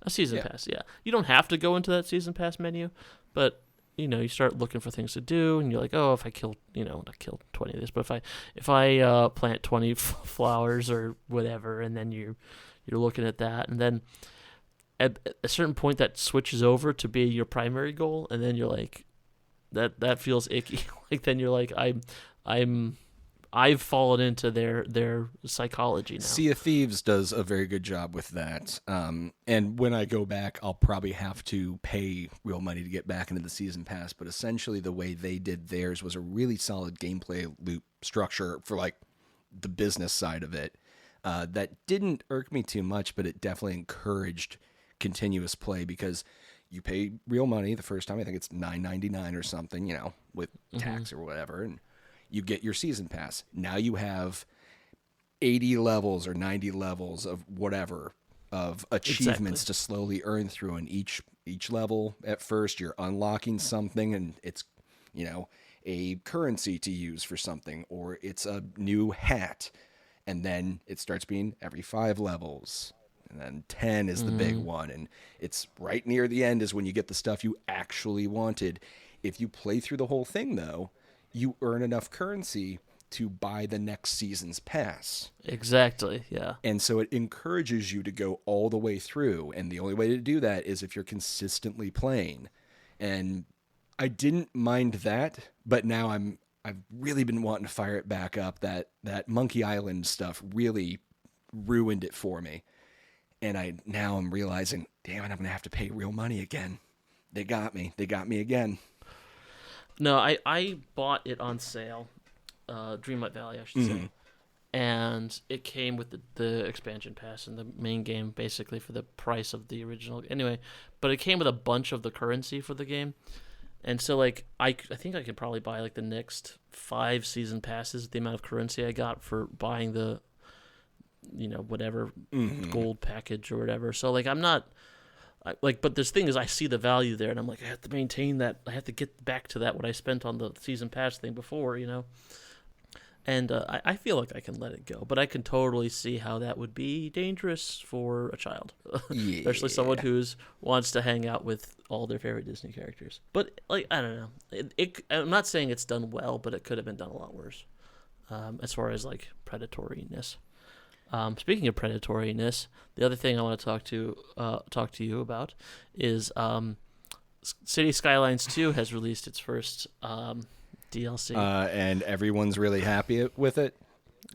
season pass. Yeah, you don't have to go into that season pass menu, but you start looking for things to do, and you're like, oh, if I kill, not kill 20 of these, but if I plant 20 flowers or whatever, and then you're looking at that, and then at a certain point that switches over to be your primary goal, and then you're like, that feels icky. Like then you're like, I've fallen into their psychology now. Sea of Thieves does a very good job with that. And when I go back, I'll probably have to pay real money to get back into the season pass. But essentially the way they did theirs was a really solid gameplay loop structure for like the business side of it. That didn't irk me too much, but it definitely encouraged continuous play because you pay real money the first time. I think it's $9.99 or something, with tax or whatever, and you get your season pass. Now you have 80 levels or 90 levels of whatever of achievements to slowly earn through. And each level at first you're unlocking something, and it's a currency to use for something, or it's a new hat, and then it starts being every 5 levels. And then 10 is the big one. And it's right near the end is when you get the stuff you actually wanted. If you play through the whole thing, though, you earn enough currency to buy the next season's pass. Exactly, yeah. And so it encourages you to go all the way through. And the only way to do that is if you're consistently playing. And I didn't mind that, but now I've really been wanting to fire it back up. That Monkey Island stuff really ruined it for me. And I'm realizing, damn it, I'm going to have to pay real money again. They got me. They got me again. No, I bought it on sale, Dreamlight Valley, I should say. And it came with the expansion pass and the main game, basically, for the price of the original. Anyway, but it came with a bunch of the currency for the game. And so, like, I think I could probably buy, like, the next 5 season passes, the amount of currency I got for buying the whatever gold package or whatever. So like but this thing is I see the value there, and I'm like, I have to maintain that. I have to get back to that what I spent on the season pass thing before, And I feel like I can let it go, but I can totally see how that would be dangerous for a child, especially someone who wants to hang out with all their favorite Disney characters. But like I don't know, I'm not saying it's done well, but it could have been done a lot worse, as far as like predatoriness. Speaking of predatoriness, the other thing I want to talk to you about is City Skylines 2 has released its first DLC, and everyone's really happy with it.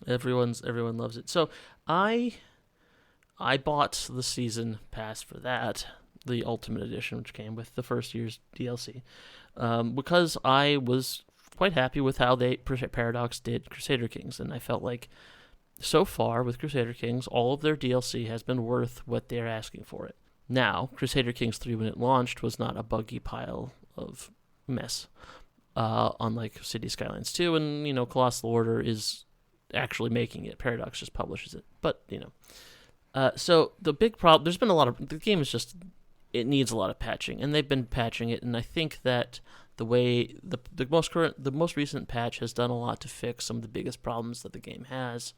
Everyone loves it. So I bought the season pass for that, the Ultimate Edition, which came with the first year's DLC, because I was quite happy with how Paradox did Crusader Kings, and I felt like so far with Crusader Kings, all of their DLC has been worth what they're asking for it. Now, Crusader Kings 3, when it launched, was not a buggy pile of mess, unlike City Skylines 2, and, Colossal Order is actually making it. Paradox just publishes it. But, so the big problem, there's been the game is just, it needs a lot of patching, and they've been patching it, and I think that the way, the most recent patch has done a lot to fix some of the biggest problems that the game has,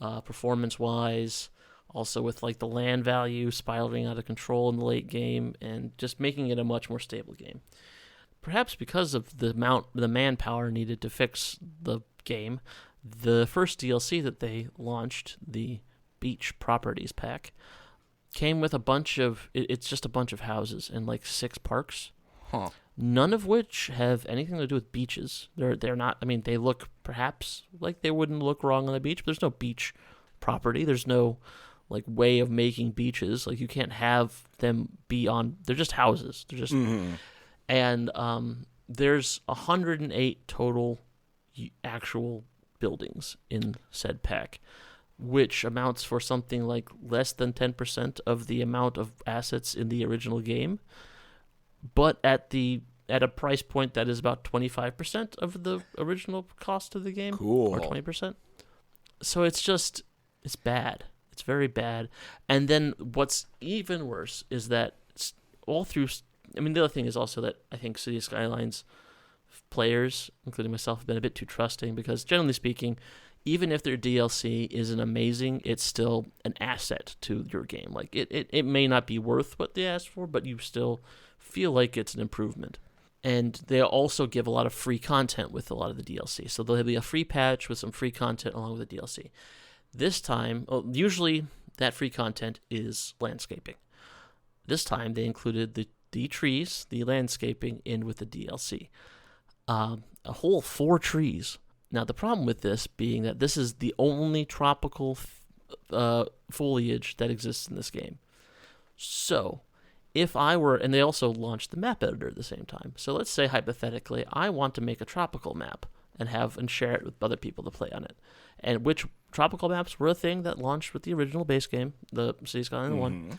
performance-wise, also with the land value spiraling out of control in the late game, and just making it a much more stable game. Perhaps because of the manpower needed to fix the game, the first DLC that they launched, the Beach Properties Pack, came with it's just a bunch of houses and 6 parks. Huh. None of which have anything to do with beaches. They're not, they look perhaps like they wouldn't look wrong on the beach, but there's no beach property. There's no way of making beaches. You can't have them be on, they're just houses. They're just, and there's 108 total actual buildings in said pack, which amounts for something less than 10% of the amount of assets in the original game, but at a price point that is about 25% of the original cost of the game. Cool. Or 20%. So it's bad. It's very bad. And then what's even worse is that all through, the other thing is also that I think City Skylines players, including myself, have been a bit too trusting, because generally speaking, even if their DLC isn't amazing, it's still an asset to your game. It may not be worth what they asked for, but you still feel like it's an improvement. And they also give a lot of free content with a lot of the DLC. So there'll be a free patch with some free content along with the DLC. This time, usually that free content is landscaping. This time they included the trees, the landscaping, in with the DLC. A whole 4 trees. Now, the problem with this being that this is the only tropical foliage that exists in this game. So, if I were, and they also launched the map editor at the same time. So let's say, hypothetically, I want to make a tropical map and share it with other people to play on it. And which tropical maps were a thing that launched with the original base game, the City Skylines 1.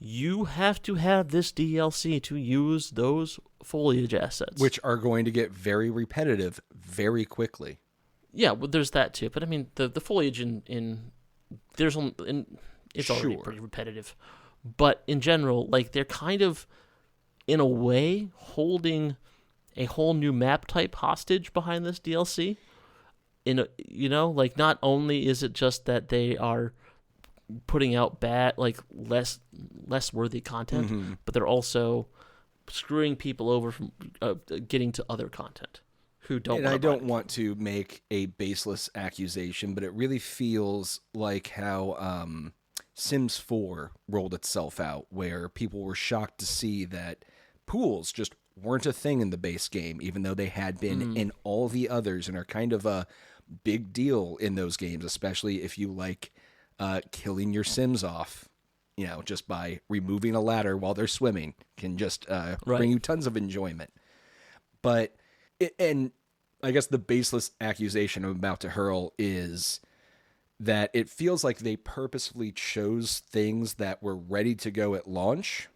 You have to have this DLC to use those foliage assets, which are going to get very repetitive very quickly. Yeah, well, there's that too. But the foliage it's already pretty repetitive. But in general, they're kind of, in a way, holding a whole new map type hostage behind this DLC. Not only is it just that they are putting out bad, less worthy content, but they're also screwing people over from getting to other content who don't. And I don't want to make a baseless accusation, but it really feels like how Sims 4 rolled itself out, where people were shocked to see that pools just weren't a thing in the base game, even though they had been in all the others and are kind of a big deal in those games, especially if you like killing your Sims off, just by removing a ladder while they're swimming can just bring you tons of enjoyment. But, and I guess the baseless accusation I'm about to hurl is that it feels like they purposefully chose things that were ready to go at launch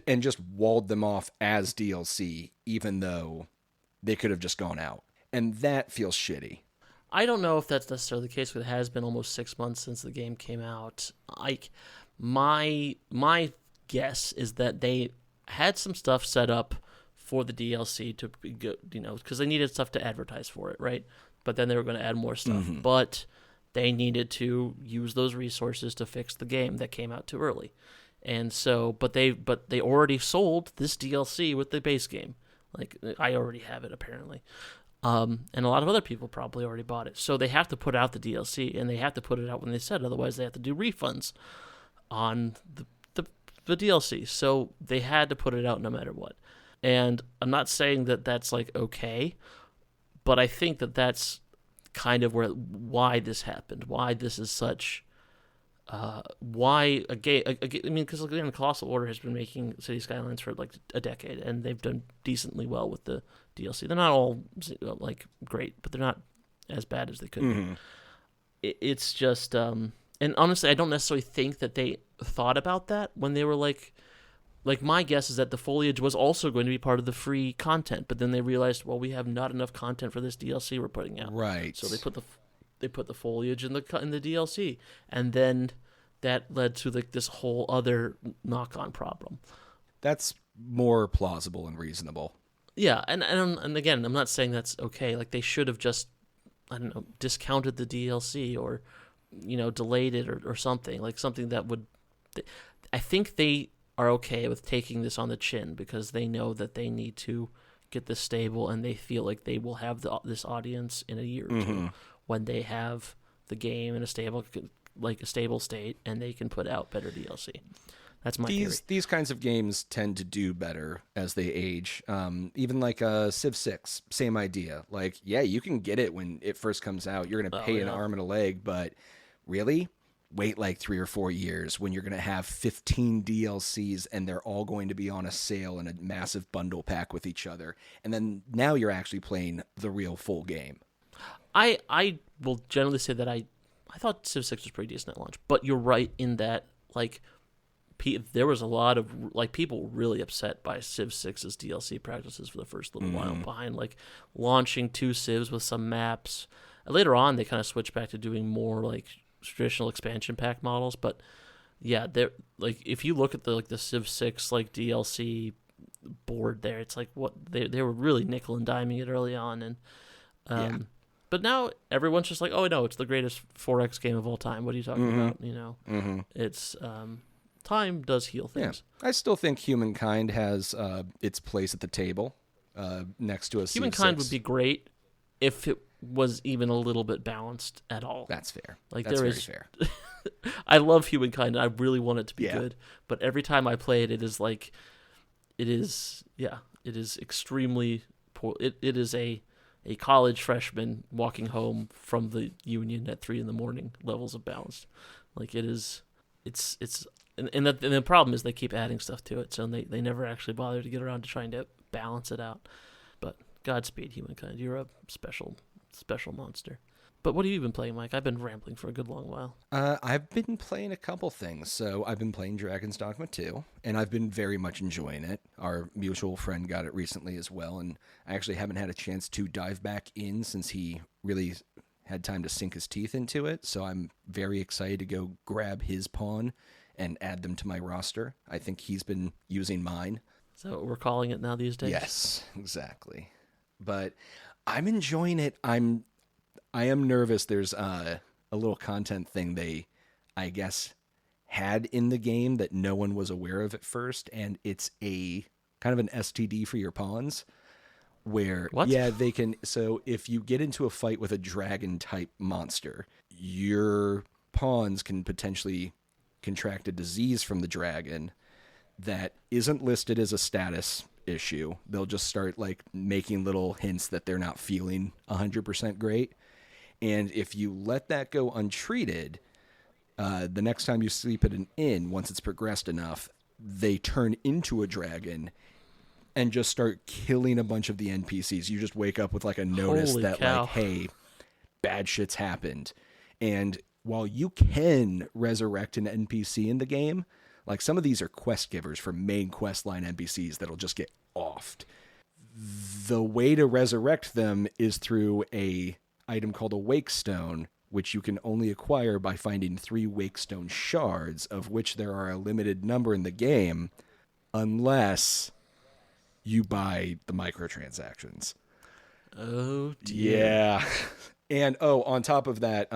and just walled them off as DLC, even though they could have just gone out. And that feels shitty. I don't know if that's necessarily the case, but it has been almost 6 months since the game came out. My guess is that they had some stuff set up for the DLC to go, because they needed stuff to advertise for it, right? But then they were going to add more stuff. But they needed to use those resources to fix the game that came out too early. And so, but they already sold this DLC with the base game. I already have it, apparently. And a lot of other people probably already bought it. So they have to put out the DLC, and they have to put it out when they said. Otherwise, they have to do refunds on the DLC. So they had to put it out no matter what. And I'm not saying that that's okay, but I think that that's kind of why this happened. Why this is such. Why a game? Because again, Colossal Order has been making City Skylines for a decade, and they've done decently well with the DLC. They're not all great, but they're not as bad as they could be. it's just and honestly, I don't necessarily think that they thought about that when they were like my guess is that the foliage was also going to be part of the free content, but then they realized, well, we have not enough content for this DLC we're putting out. Right. So they put the foliage in the DLC, and then that led to like this whole other knock-on problem. That's more plausible and reasonable. Yeah, and again, I'm not saying that's okay. Like they should have just, I don't know, discounted the DLC or, delayed it or something. Like something that would. I think they are okay with taking this on the chin because they know that they need to get this stable, and they feel like they will have this audience in a year or two when they have the game in a stable state, and they can put out better DLC. That's my theory. These kinds of games tend to do better as they age. Even like Civ 6, same idea. Like, yeah, you can get it when it first comes out. You're going to pay an arm and a leg, but really? Wait like 3 or 4 years when you're going to have 15 DLCs and they're all going to be on a sale in a massive bundle pack with each other. And then now you're actually playing the real full game. I will generally say that I thought Civ 6 was pretty decent at launch, but you're right in that, like, there was a lot of, like, people really upset by Civ 6's DLC practices for the first little while behind, like, launching 2 Civs with some maps. Later on, they kind of switched back to doing more, like, traditional expansion pack models, but yeah, they're like, if you look at the Civ 6 like DLC board there, it's like what they were really nickel and diming it early on, and but now everyone's just like, oh no, it's the greatest 4X game of all time. What are you talking about? It's time does heal things. Yeah. I still think Humankind has its place at the table next to a Humankind would be great if it was even a little bit balanced at all. That's fair. Like That's very fair. I love Humankind, and I really want it to be good, but every time I play it, it is extremely poor. It is a college freshman walking home from the Union at 3 a.m. levels of balanced. Like it's and the problem is they keep adding stuff to it, so they never actually bother to get around to trying to balance it out. But Godspeed, Humankind. You're a special monster. But what have you been playing, Mike? I've been rambling for a good long while. I've been playing a couple things. So I've been playing Dragon's Dogma 2, and I've been very much enjoying it. Our mutual friend got it recently as well, and I actually haven't had a chance to dive back in since he really had time to sink his teeth into it. So I'm very excited to go grab his pawn and add them to my roster. I think he's been using mine. Is that what we're calling it now these days? Yes, exactly. But I'm enjoying it. I am nervous. There's a little content thing they, I guess, had in the game that no one was aware of at first, and it's a kind of an STD for your pawns, where they can. So if you get into a fight with a dragon type monster, your pawns can potentially contract a disease from the dragon that isn't listed as a status issue. They'll just start like making little hints that they're not feeling 100% great. And if you let that go untreated, the next time you sleep at an inn, once it's progressed enough, they turn into a dragon and just start killing a bunch of the NPCs. You just wake up with like a notice like, hey, bad shit's happened. And while you can resurrect an NPC in the game, like some of these are quest givers for main quest line NPCs that'll just get offed. The way to resurrect them is through a item called a Wake Stone, which you can only acquire by finding 3 Wake Stone shards, of which there are a limited number in the game, unless you buy the microtransactions. Oh, dear. Yeah. And, on top of that,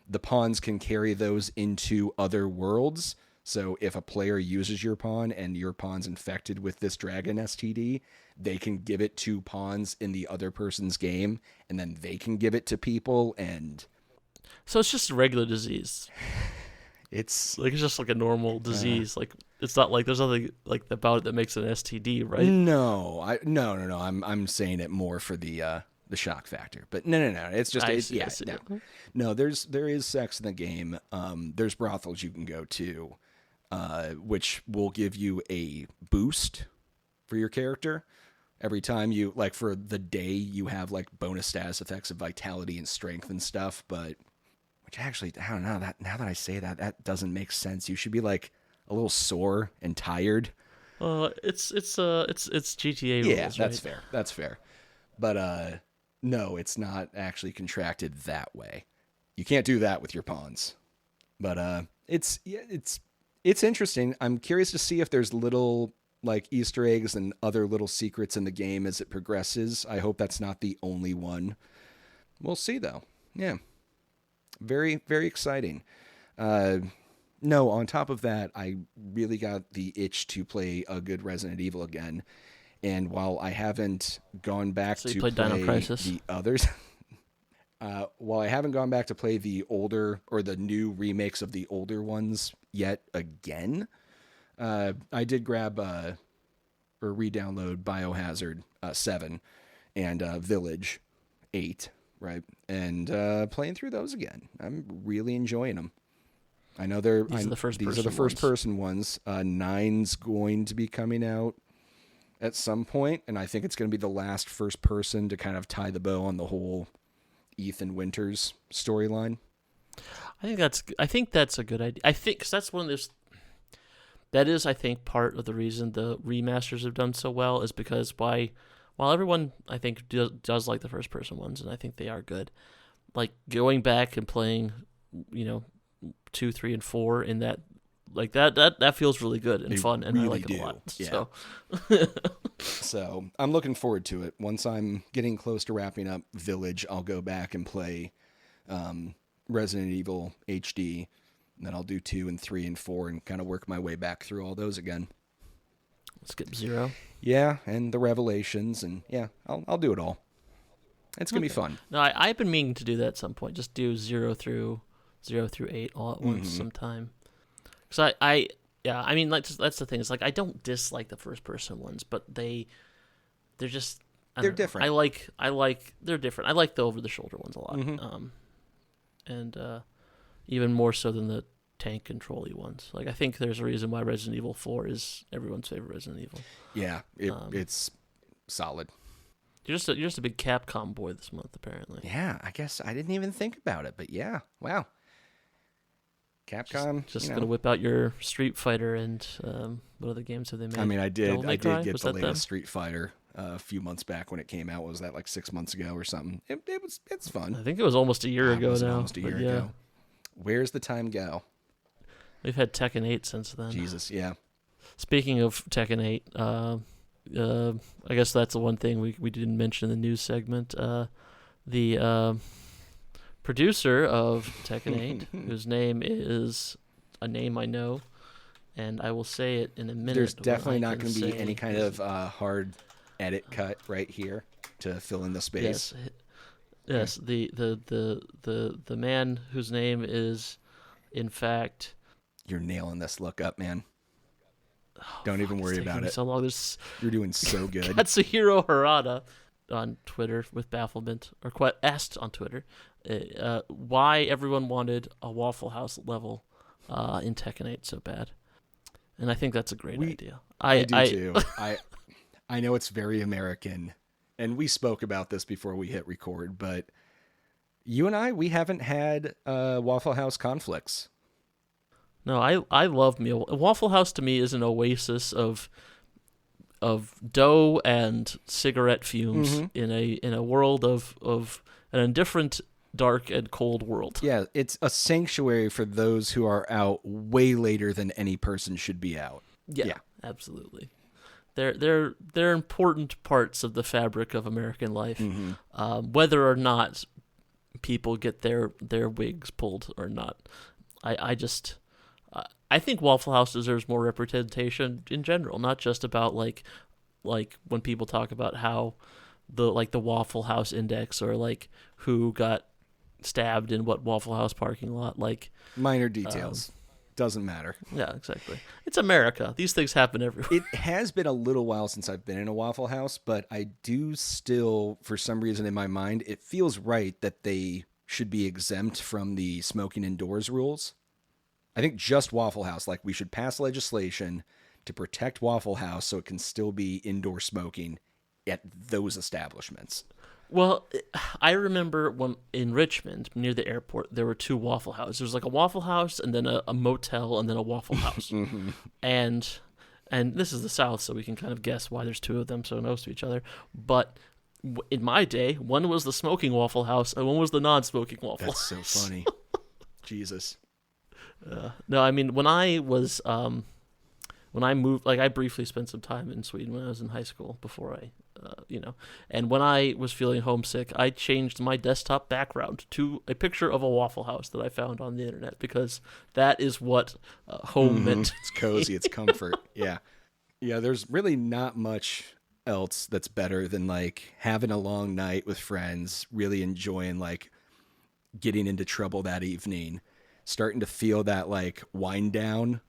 the pawns can carry those into other worlds. So if a player uses your pawn and your pawn's infected with this dragon STD, they can give it to pawns in the other person's game, and then they can give it to people. And so it's just a regular disease. It's just like a normal disease. Like it's not like there's nothing like about it that makes it an STD, right? No. I'm saying it more for the shock factor. But no. It's just No, there is sex in the game. There's brothels you can go to, which will give you a boost for your character. Every time you, like, for the day, you have, like, bonus status effects of vitality and strength and stuff, but Which actually, I don't know. That now that I say that, that doesn't make sense. You should be like a little sore and tired. It's GTA rules. Yeah, that's right? fair. That's fair. But no, it's not actually contracted that way. You can't do that with your pawns. But it's interesting. I'm curious to see if there's little like Easter eggs and other little secrets in the game as it progresses. I hope that's not the only one. We'll see though. Yeah. Very, very exciting. No, on top of that, I really got the itch to play a good Resident Evil again. And while I haven't gone back to play the others, while I haven't gone back to play the older or the new remakes of the older ones yet again, I did grab or re-download Biohazard 7 and Village 8, right? And playing through those again. I'm really enjoying them. I know these are the first person ones. 9's going to be coming out at some point, and I think it's going to be the last first person to kind of tie the bow on the whole Ethan Winters storyline. I think that's a good idea. I think cause that's one of those. That is, I think, part of the reason the remasters have done so well is because while everyone I think does like the first person ones, and I think they are good, like going back and playing, 2, 3, and 4 in that, like that feels really good and fun, and really I like it a lot. Yeah. So. So I'm looking forward to it. Once I'm getting close to wrapping up Village, I'll go back and play Resident Evil HD. And then I'll do 2 and 3 and 4 and kind of work my way back through all those again. Skip 0. Yeah, and the Revelations, and yeah, I'll do it all. It's gonna be fun. No, I've been meaning to do that at some point. Just do 0 through 8 all at once sometime. Because I mean, like that's the thing. It's like I don't dislike the first person ones, but they're just they're different. They're different. I like the over the shoulder ones a lot. And even more so than the tank control-y ones. Like I think there's a reason why Resident Evil 4 is everyone's favorite Resident Evil. Yeah, it's solid. You're just a big Capcom boy this month, apparently. Yeah, I guess I didn't even think about it, but yeah, wow. Capcom just gonna whip out your Street Fighter and what other games have they made? I mean, I did get Was the that latest them? Street Fighter a few months back when it came out. What was that, like 6 months ago or something? It's fun. I think it was almost a year ago now. Almost a year ago. Where's the time go? We've had Tekken 8 since then. Jesus, yeah. Speaking of Tekken 8, I guess that's the one thing we didn't mention in the news segment. The producer of Tekken 8, whose name is a name I know, and I will say it in a minute. There's definitely not going to be any kind of hard edit cut right here to fill in the space. Yes, the man whose name is, in fact... You're nailing this. Look up, man. Don't even worry about it. So long. You're doing so good. Katsuhiro Harada on Twitter with bafflement, or asked on Twitter, why everyone wanted a Waffle House level in Tekken 8 so bad. And I think that's a great idea. I do too. I know it's very American, and we spoke about this before we hit record, but you and we haven't had Waffle House conflicts. No, I love meal. Waffle House to me is an oasis of dough and cigarette fumes in a world of an indifferent, dark and cold world. Yeah, it's a sanctuary for those who are out way later than any person should be out. Yeah. Absolutely. They're important parts of the fabric of American life, whether or not people get their wigs pulled or not. I think Waffle House deserves more representation in general, not just about like when people talk about how the Waffle House Index or like who got stabbed in what Waffle House parking lot. Like minor details. Doesn't matter. Yeah, exactly. It's America. These things happen everywhere. It has been a little while since I've been in a Waffle House, but I do still, for some reason in my mind, it feels right that they should be exempt from the smoking indoors rules. I think just Waffle House, like we should pass legislation to protect Waffle House so it can still be indoor smoking at those establishments. Well, I remember when in Richmond, near the airport, there were 2 Waffle Houses. There was like a Waffle House and then a motel and then a Waffle House. And this is the South, so we can kind of guess why there's 2 of them so close to each other. But in my day, one was the smoking Waffle House and one was the non-smoking Waffle House. That's so funny. Jesus. No, I mean, when I was... when I moved, like I briefly spent some time in Sweden when I was in high school before I, and when I was feeling homesick, I changed my desktop background to a picture of a Waffle House that I found on the internet because that is what home meant. It's cozy, it's comfort. Yeah. Yeah, there's really not much else that's better than like having a long night with friends, really enjoying like getting into trouble that evening, starting to feel that like wind down.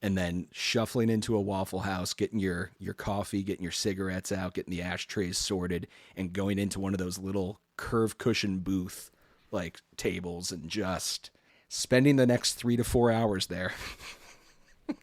And then shuffling into a Waffle House, getting your coffee, getting your cigarettes out, getting the ashtrays sorted, and going into one of those little curved cushion booth like tables and just spending the next 3 to 4 hours there.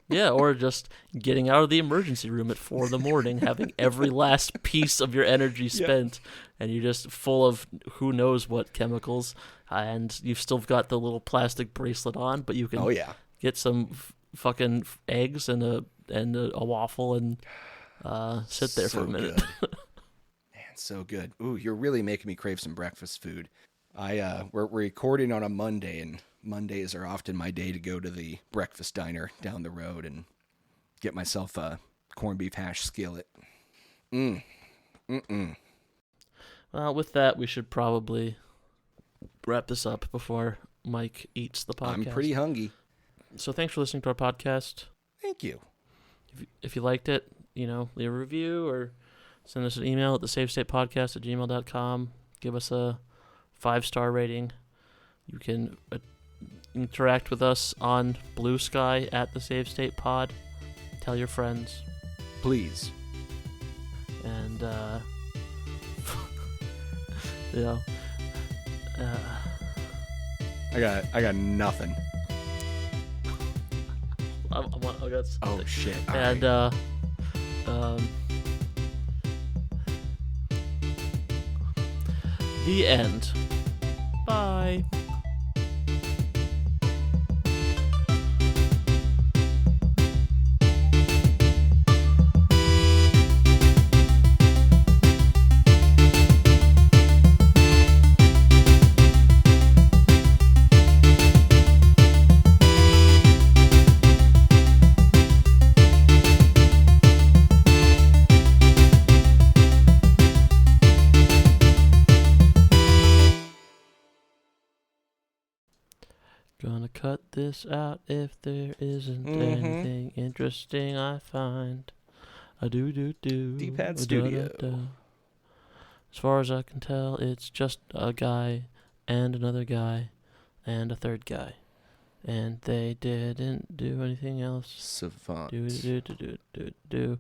Yeah, or just getting out of the emergency room at 4 a.m, having every last piece of your energy spent, and you're just full of who knows what chemicals, and you've still got the little plastic bracelet on, but you can get some fucking eggs and a waffle and sit there for a minute. Man, so good. Ooh, you're really making me crave some breakfast food. We're recording on a Monday, and Mondays are often my day to go to the breakfast diner down the road and get myself a corned beef hash skillet. Well, with that, we should probably wrap this up before Mike eats the podcast. I'm pretty hungry. So thanks for listening to our podcast. Thank you. If you liked it, leave a review or send us an email at thesavestatepodcast@gmail.com. Give us a 5-star rating. You can interact with us on Blue Sky at the Save State Pod. Tell your friends. Please. And, I got nothing. I got something. Oh shit! And the end. Bye. Gonna cut this out if there isn't anything interesting I find. A do. D-Pad Studio. As far as I can tell, it's just a guy and another guy and a third guy. And they didn't do anything else. Savant. Do.